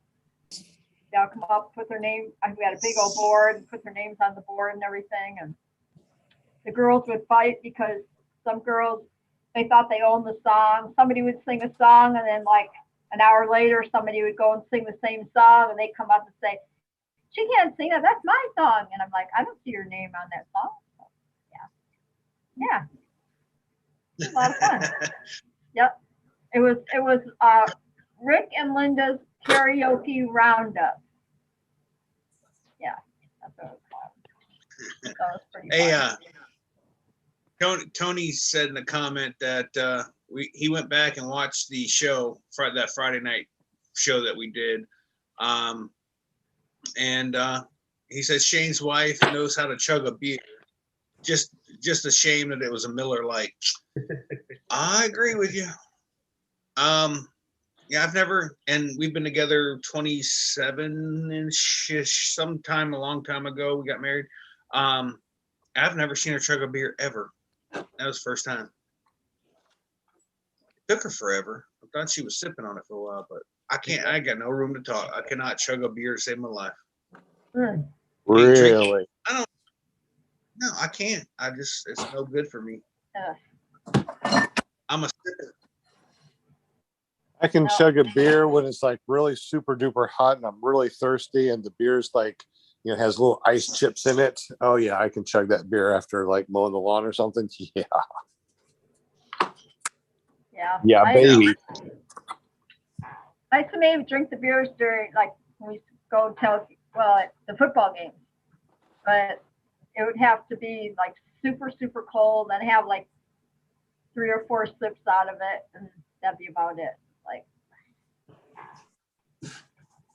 they'll come up, put their name. We had a big old board and put their names on the board and everything. And the girls would fight because some girls, they thought they owned the song. Somebody would sing a song, and then like an hour later, somebody would go and sing the same song, and they'd come up and say, "She can't sing that. That's my song." And I'm like, "I don't see your name on that song." So, yeah. It was a lot of fun. Yep. It was Rick and Linda's karaoke roundup. Yeah, that's what it was called. That was pretty fun. Tony said in the comment that he went back and watched the show, that Friday night show that we did, and he says Shane's wife knows how to chug a beer. Just a shame that it was a Miller Lite. I agree with you. Yeah, I've never, and we've been together 27-ish, sometime a long time ago. We got married. I've never seen her chug a beer ever. That was the first time. It took her forever. I thought she was sipping on it for a while, but I can't. I got no room to talk. I cannot chug a beer to save my life. Really? No, I can't. It's no good for me. I'm a sipper. I can chug a beer when it's like really super duper hot and I'm really thirsty and the beer's like, has little ice chips in it. Oh yeah, I can chug that beer after like mowing the lawn or something. Yeah. Yeah, baby. I used to maybe drink the beers during, like, when we used to go at the football games, but it would have to be like super, super cold and have like 3 or 4 sips out of it, and that'd be about it. Like,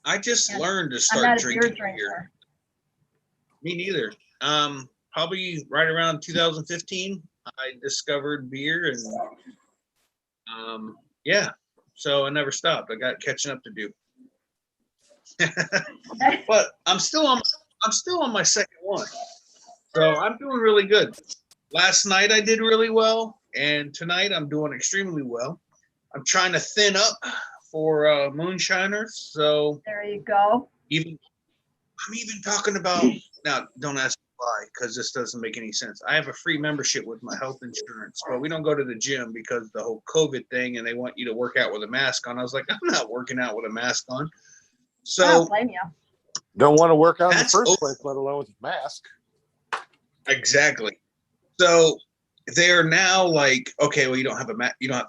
I just learned to start drinking beer. Me neither. Probably right around 2015, I discovered beer, and so I never stopped. I got catching up to do. But I'm still on my second one, so I'm doing really good. Last night I did really well, and tonight I'm doing extremely well. I'm trying to thin up for moonshiners, so there you go. I'm even talking about, now don't ask why, because this doesn't make any sense. I have a free membership with my health insurance, but we don't go to the gym because the whole COVID thing, and they want you to work out with a mask on. I was like, I'm not working out with a mask on. So I don't blame you. Don't want to work out in the first place, let alone with a mask. Exactly. So they're now like, okay, well, you don't have to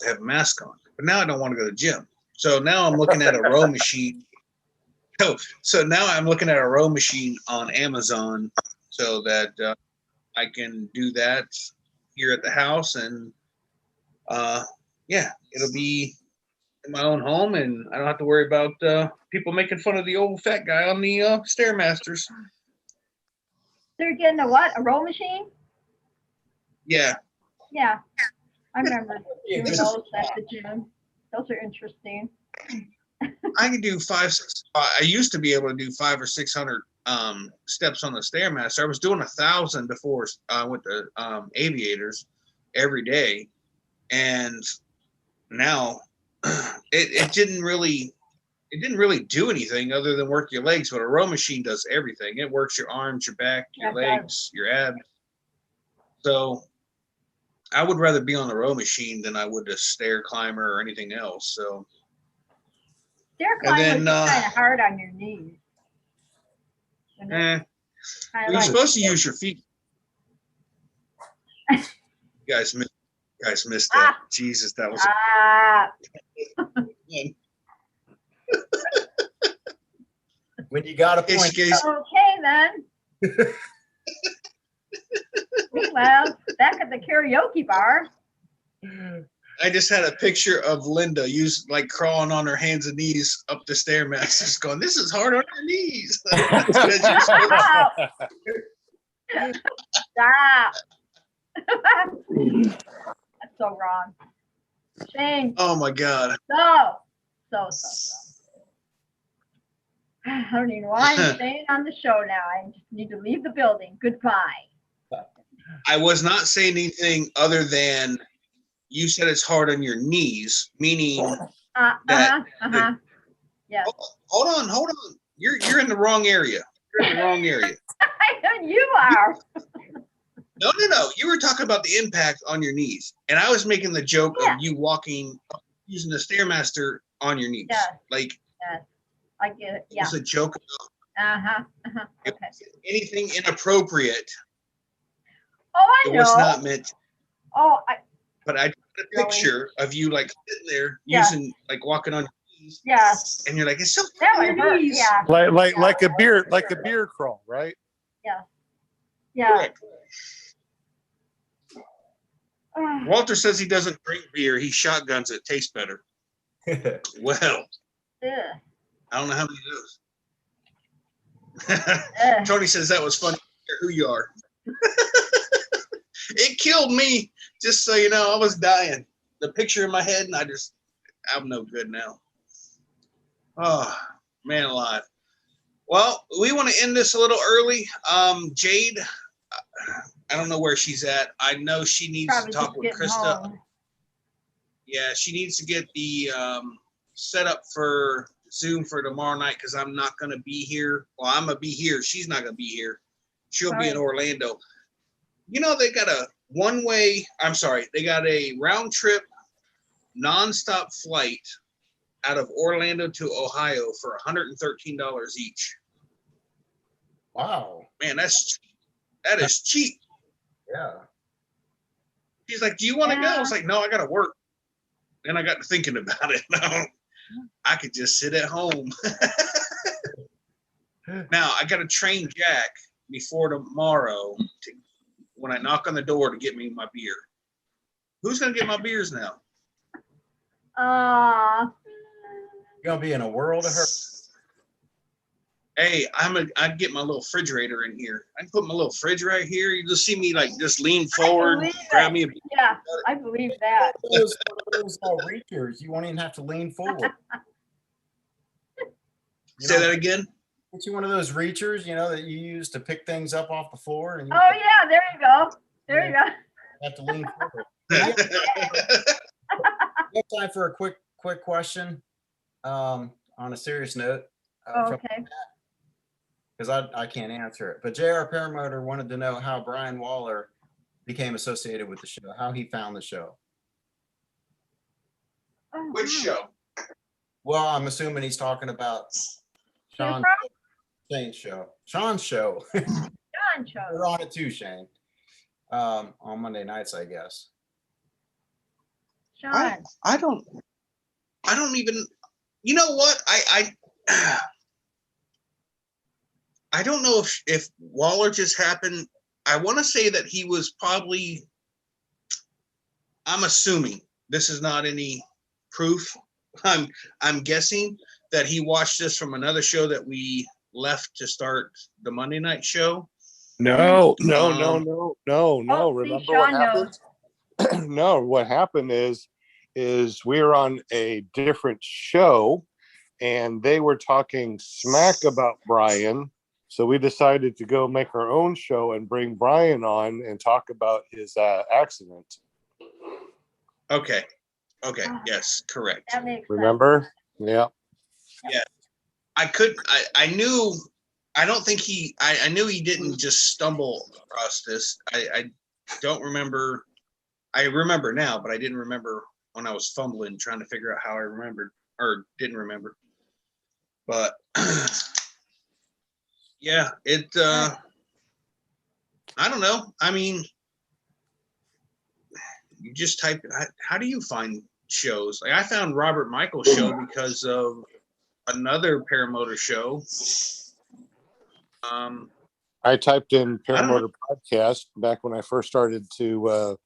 have a mask on. But now I don't want to go to the gym. So now I'm looking at a row machine. So now I'm looking at a row machine on Amazon so that I can do that here at the house, and it'll be in my own home, and I don't have to worry about people making fun of the old fat guy on the Stairmasters. They're getting a what? A row machine? Yeah. Yeah, I remember doing those at the gym. Those are interesting. I can do 500. I used to be able to do 500 or 600 steps on the Stairmaster. I was doing 1,000 before with the aviators every day, and now it didn't really do anything other than work your legs. But a row machine does everything. It works your arms, your back, your legs, your abs. So I would rather be on the row machine than I would a stair climber or anything else. So. Stair climbing is kind of hard on your knees. You're supposed to use your feet. You guys missed that. Jesus, that was. When you got a point. Okay, then. Well, back at the karaoke bar. I just had a picture of Linda crawling on her hands and knees up the Stairmasters going, this is hard on her knees. Stop. Stop. That's so wrong. Shane. Oh my God. So. I don't even know why I'm staying on the show now. I just need to leave the building. Goodbye. I was not saying anything other than you said it's hard on your knees, meaning that. Yes. Hold on. You're in the wrong area. You're in the wrong area. I know you are. No. You were talking about the impact on your knees, and I was making the joke of you walking, using the Stairmaster on your knees. Yes. Like, Yes. I get it. it Yeah. was a joke. Okay. Anything inappropriate. Oh, I It know. was not meant. Oh, But I took a picture of you like sitting there using like walking on your knees. Yes. And you're like, it's so That on would your hurt. knees. Yeah. Like a beer crawl, right? Yeah. Yeah. Correct. Walter says he doesn't drink beer. He shotguns it. Tastes better. Well, Ugh. I don't know how many of those. Tony says that was funny. Who you are. It killed me. Just so you know, I was dying. The picture in my head, and I'm no good now. Oh, man alive. Well, we want to end this a little early. Jade, I don't know where she's at. I know she needs Probably to talk with just getting Krista. home. Yeah, she needs to get the set up for Zoom for tomorrow night because I'm not going to be here. Well, I'm going to be here. She's not going to be here. She'll be in Orlando. You know, they got a they got a round trip nonstop flight out of Orlando to Ohio for $113 each. Wow. Man, that is cheap. Yeah. She's like, do you want to go? I was like, no, I got to work. Then I got to thinking about it. No, I could just sit at home. Now, I got to train Jack before tomorrow when I knock on the door to get me my beer. Who's going to get my beers now? You're going to be in a world of hurt. Hey, I'd get my little refrigerator in here. I can put my little fridge right here. You just see me like just lean forward, grab me a beer. Yeah, I believe that. Those reachers, you won't even have to lean forward. Say that again. Get you one of those reachers, that you use to pick things up off the floor. And Oh yeah, there you go. There you go. Have to lean forward. We have time for a quick question. On a serious note. Okay. Because I can't answer it. But JR Paramotor wanted to know how Brian Waller became associated with the show, how he found the show. Which show? Well, I'm assuming he's talking about Shane's show. Sean's show. Sean's show. We're on it too, Shane. On Monday nights, I guess. Sean. I don't even, you know what? I don't know if Waller just happened. I want to say that he was probably, I'm assuming, this is not any proof. I'm guessing that he watched this from another show that we left to start the Monday night show. No. Oh, Remember what happened? No, what happened is we were on a different show and they were talking smack about Brian. So we decided to go make our own show and bring Brian on and talk about his accident. Okay. Yes, correct. That makes Remember? sense. Yeah. Yeah. I knew he didn't just stumble across this. I don't remember. I remember now, but I didn't remember when I was fumbling trying to figure out how I remembered or didn't remember. But yeah, I don't know. I mean, you just type, how do you find shows? Like I found Robert Michael's show because of another paramotor show. I typed in paramotor podcast back when I first started to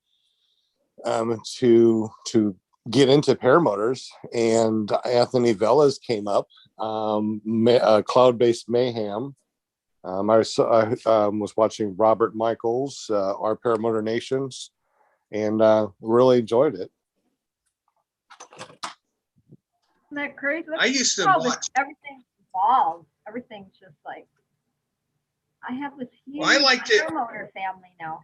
get into paramotors, and Anthony Velas came up. Cloud-based mayhem. I was watching Robert Michaels, our Paramotor Nations, and really enjoyed it. Isn't that crazy? I used to watch everything. evolved. Everything's just like, I have this huge Well, I liked it. motor family now.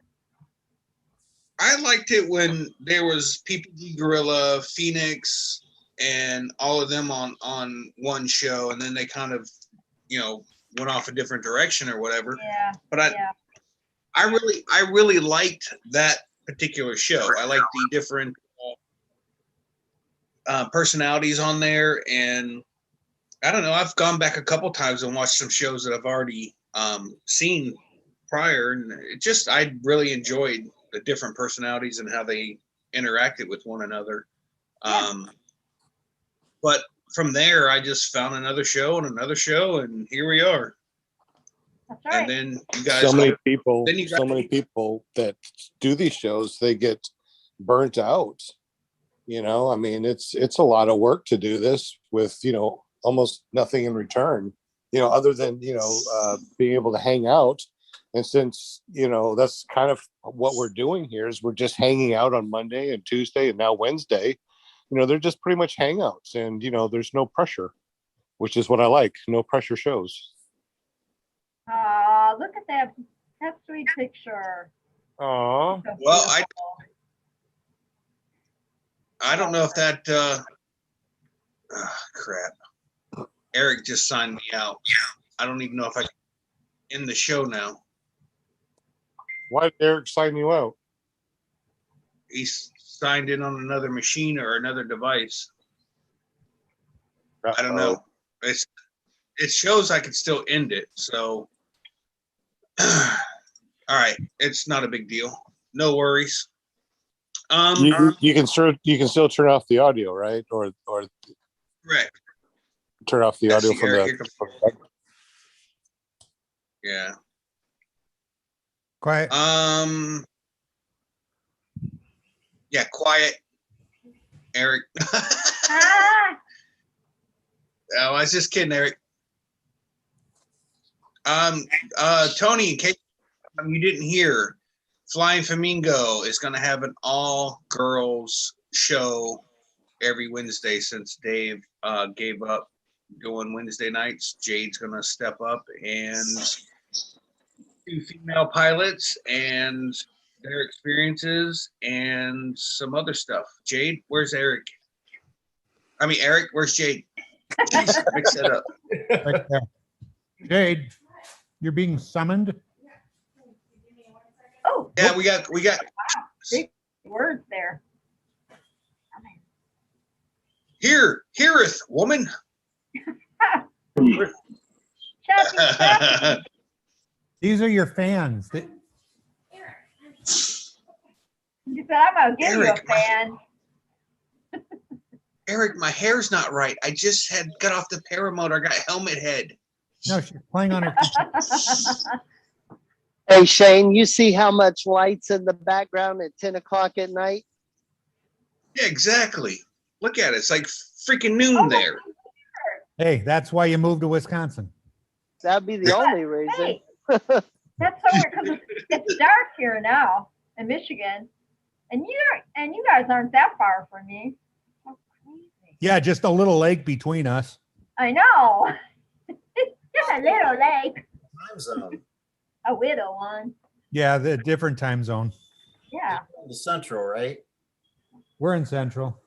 I liked it when there was PPG Gorilla, Phoenix, and all of them on one show, and then they kind of, went off a different direction or whatever. Yeah. But Yeah. I really liked that particular show. I liked the different personalities on there, and I don't know. I've gone back a couple times and watched some shows that I've already seen prior, and I really enjoyed the different personalities and how they interacted with one another. Yeah. But from there, I just found another show, and here we are. That's right. And then you guys, so many people that do these shows, they get burnt out. I mean, it's a lot of work to do this with, almost nothing in return, other than, being able to hang out. And since, that's kind of what we're doing here is we're just hanging out on Monday and Tuesday and now Wednesday, they're just pretty much hangouts, and, there's no pressure, which is what I like. No pressure shows. Look at that sweet picture. Aw. So Well, beautiful. I don't know if that, crap. Eric just signed me out. I don't even know if I can end the show now. Why did Eric sign you out? He's signed in on another machine or another device. I don't know. It shows I can still end it. So, all right, it's not a big deal. No worries. You can still turn off the audio, right? Or Correct. turn off the Yeah, audio see, from Eric, the. Yeah. Quiet. Yeah, quiet. Eric. Ah, Oh, I was just kidding, Eric. Tony, in case you didn't hear, Flying Flamingo is going to have an all-girls show every Wednesday since Dave gave up doing Wednesday nights. Jade's going to step up, and 2 female pilots and their experiences and some other stuff. Jade, where's Eric? Eric, where's Jade? Jeez, mix that up. Right there. Jade, you're being summoned. oh, Yeah, we got big words there. heareth, woman. Chucky. These are your fans. You said, I'm going to give you a Eric, fan. Eric, my hair's not right. I just got off the paramotor. I got helmet head. No, she's playing on her. Hey, Shane, you see how much light's in the background at 10 o'clock at night? Yeah, exactly. Look at it. It's like freaking noon there. Hey, that's why you moved to Wisconsin. That'd be the only reason. Hey, that's so weird because it's dark here now in Michigan, and you guys aren't that far from me. So crazy. Yeah, just a little lake between us. I know. Just a little lake, Time zone. a little one. Yeah, the different time zone. Yeah. The central, right? We're in Central.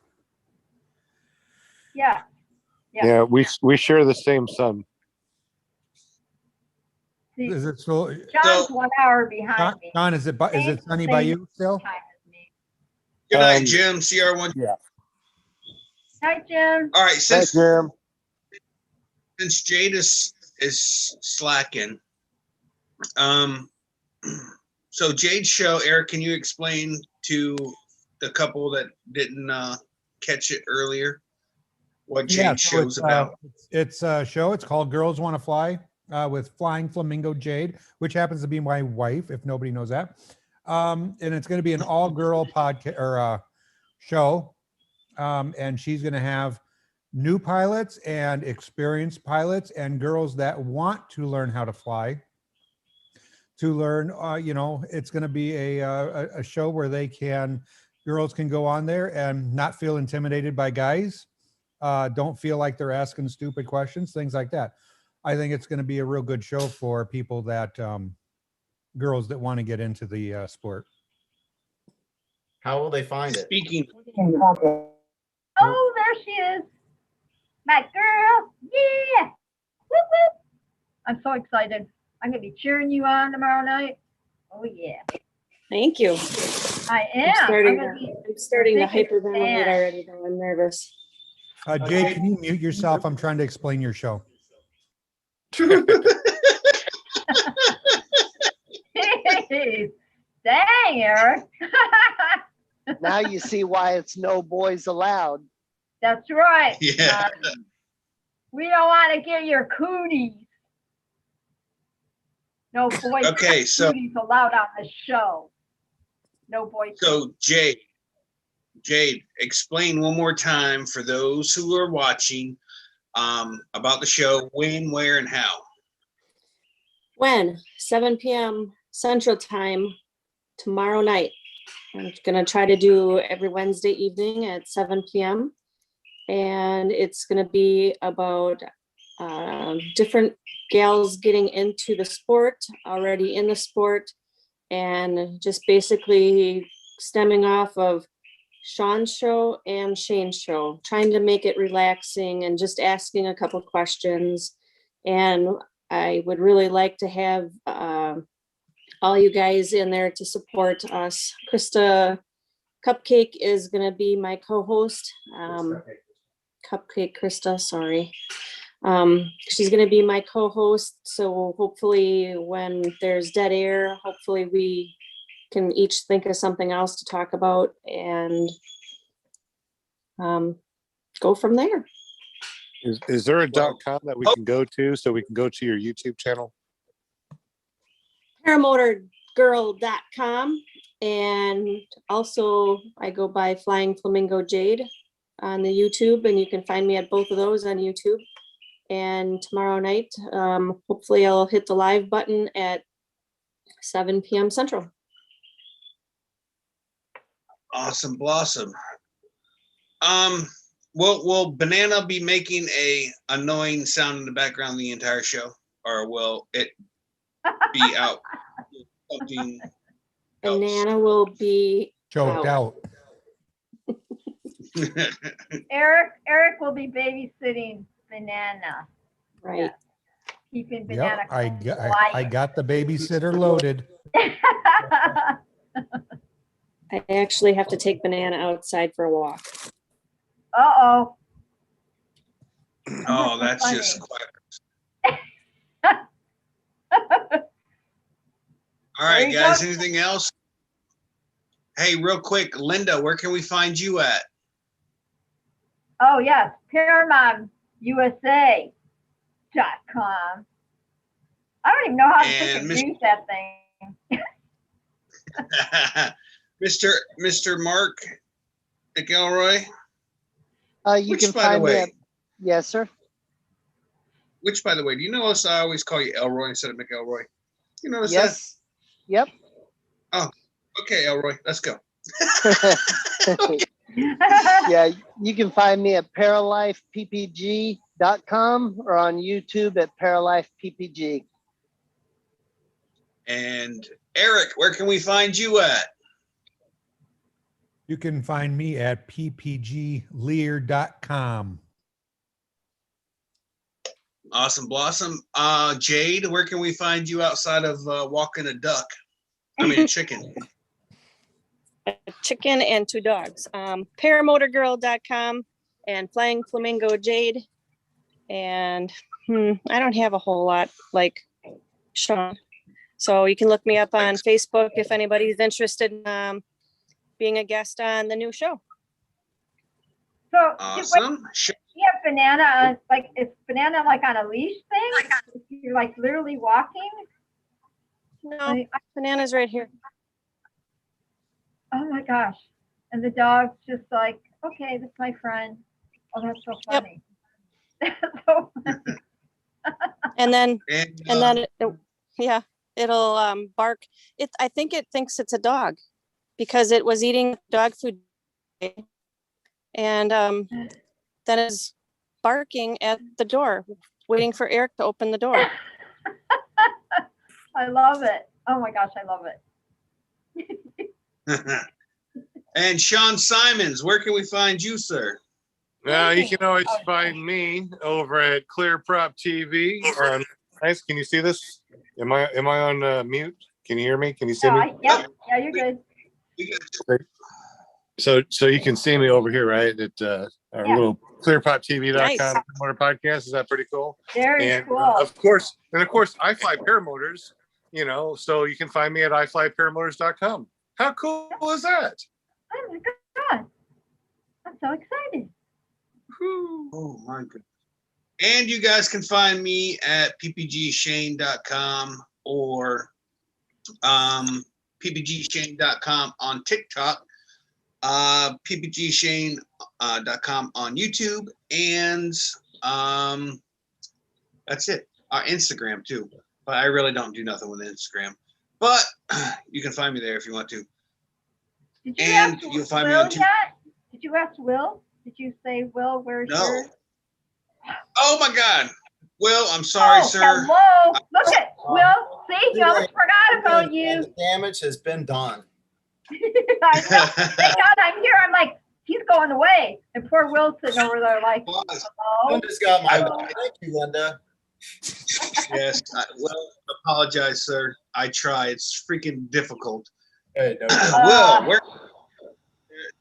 Yeah. Yeah. Yeah, we share the same sun. See, Is it still? John's 1 hour behind me. John, is it sunny by you still? Time as me. Good night, Jim. CR1. Hi, Jim. All right, Thanks, Jim. since Jade is slacking, so Jade's show, Eric, can you explain to the couple that didn't catch it earlier what Jade's show's about? It's a show. It's called Girls Want to Fly with Flying Flamingo Jade, which happens to be my wife, if nobody knows that. And it's going to be an all-girl podcast or show. And she's going to have new pilots and experienced pilots and girls that want to learn how to fly. To learn, it's going to be a show where girls can go on there and not feel intimidated by guys. Don't feel like they're asking stupid questions, things like that. I think it's going to be a real good show for people that girls that want to get into the sport. How will they find it? Speaking, Oh, there she is. My girl. Yeah. Whoop, whoop. I'm so excited. I'm going to be cheering you on tomorrow night. Oh, yeah. Thank you. I am. I'm starting to biggest hyperventilate fan. already, though. I'm nervous. Jay, can you mute yourself? I'm trying to explain your show. Dang, Eric. Now you see why it's no boys allowed. That's right. Yeah. We don't want to get your cooties. No boys Okay, so cooties allowed on the show. No boys. so Jade, explain one more time for those who are watching about the show, when, where, and how. When? 7 p.m. Central Time tomorrow night. I'm going to try to do every Wednesday evening at 7 p.m. And it's going to be about different gals getting into the sport, already in the sport, and just basically stemming off of Sean's show and Shane's show, trying to make it relaxing and just asking a couple questions. And I would really like to have all you guys in there to support us. Krista Cupcake is going to be my co-host. Cupcake Krista, sorry. She's going to be my co-host. So hopefully when there's dead air, hopefully we can each think of something else to talk about and go from there. Is there a .com that we can go to so we can go to your YouTube channel? Paramotorgirl.com, and also I go by Flying Flamingo Jade on the YouTube, and you can find me at both of those on YouTube. And tomorrow night, hopefully I'll hit the live button at 7 p.m. Central. Awesome blossom. Will Banana be making a annoying sound in the background the entire show, or will it be out something else? Banana will be Choked out. Eric will be babysitting Banana. right. Keeping Banana. Yep, I got the babysitter loaded. I actually have to take Banana outside for a walk. Uh-oh. Oh, that's just quite. All right, you guys, go. anything else? Hey, real quick, Linda, where can we find you at? Oh, yes. ParamountUSA.com. I don't even know how to And use that thing. Mr. Mark McElroy, You which, can by the find me way, at, yes, sir. which, by the way, do you notice I always call you Elroy instead of McElroy? You notice Yes. Yep. that? Okay, Elroy, let's go. Yeah, you can find me at paralifeppg.com or on YouTube at paralifeppg. And Eric, where can we find you at? You can find me at ppglear.com. Awesome Blossom. Jade, where can we find you outside of walking a duck? I mean, a chicken. A chicken and 2 dogs. Paramotorgirl.com and Flying Flamingo Jade. And I don't have a whole lot like Sean. So you can look me up on Facebook if anybody's interested in being a guest on the new show. So, Awesome. you have Banana on, like, is Banana like on a leash thing? You're like literally walking? No, Banana's right here. Oh my gosh. And the dog's just like, okay, that's my friend. Oh, that's so funny. That's so funny. And then it'll bark. I think it thinks it's a dog because it was eating dog food and then it's barking at the door waiting for Eric to open the door. I love it. Oh my gosh, I love it. And Sean Simons, where can we find you, sir? You can always find me over at Clear Prop TV. Nice. Can you see this? Am I on mute? Can you hear me? Can you see me? Yeah, you're good. So you can see me over here, right? At our little clearpoptv.com Nice. motor podcast. Is that pretty cool? Very cool. Of course, I fly paramotors, so you can find me at iflyparamotors.com. How cool is that? Oh my God. I'm so excited. Oh my goodness. And you guys can find me at ppgshane.com or ppgshane.com on TikTok, ppgshane.com on YouTube, and that's it. Instagram too, but I really don't do nothing with Instagram. But you can find me there if you want to. Did you And ask you'll find me Will on yet? Did you ask Will? Did you say, Will, where's your? Oh my God. Will, I'm sorry, sir. Hello. Look at Will. See, you almost forgot about you. The damage has been done. I know. Thank God I'm here. I'm like, he's going away. And poor Will's sitting over there like, hello. Linda's got my back. Thank you, Linda. Yes. Well, apologize, sir. I try. It's freaking difficult. Hey, no. Will, where,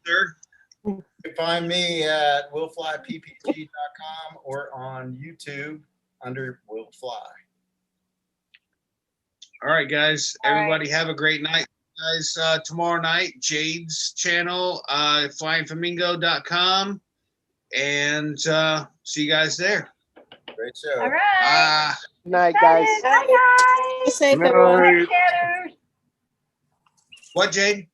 sir? You can find me at willflyppg.com or on YouTube under Will Fly. All right, guys. All Everybody have a great night. Guys, tomorrow night, Jade's channel, flyingflamingo.com. And see you guys there. Great show. All right. Good night, guys. Bye, guys. Be safe, Good everyone. night. Chatters. What, Jade?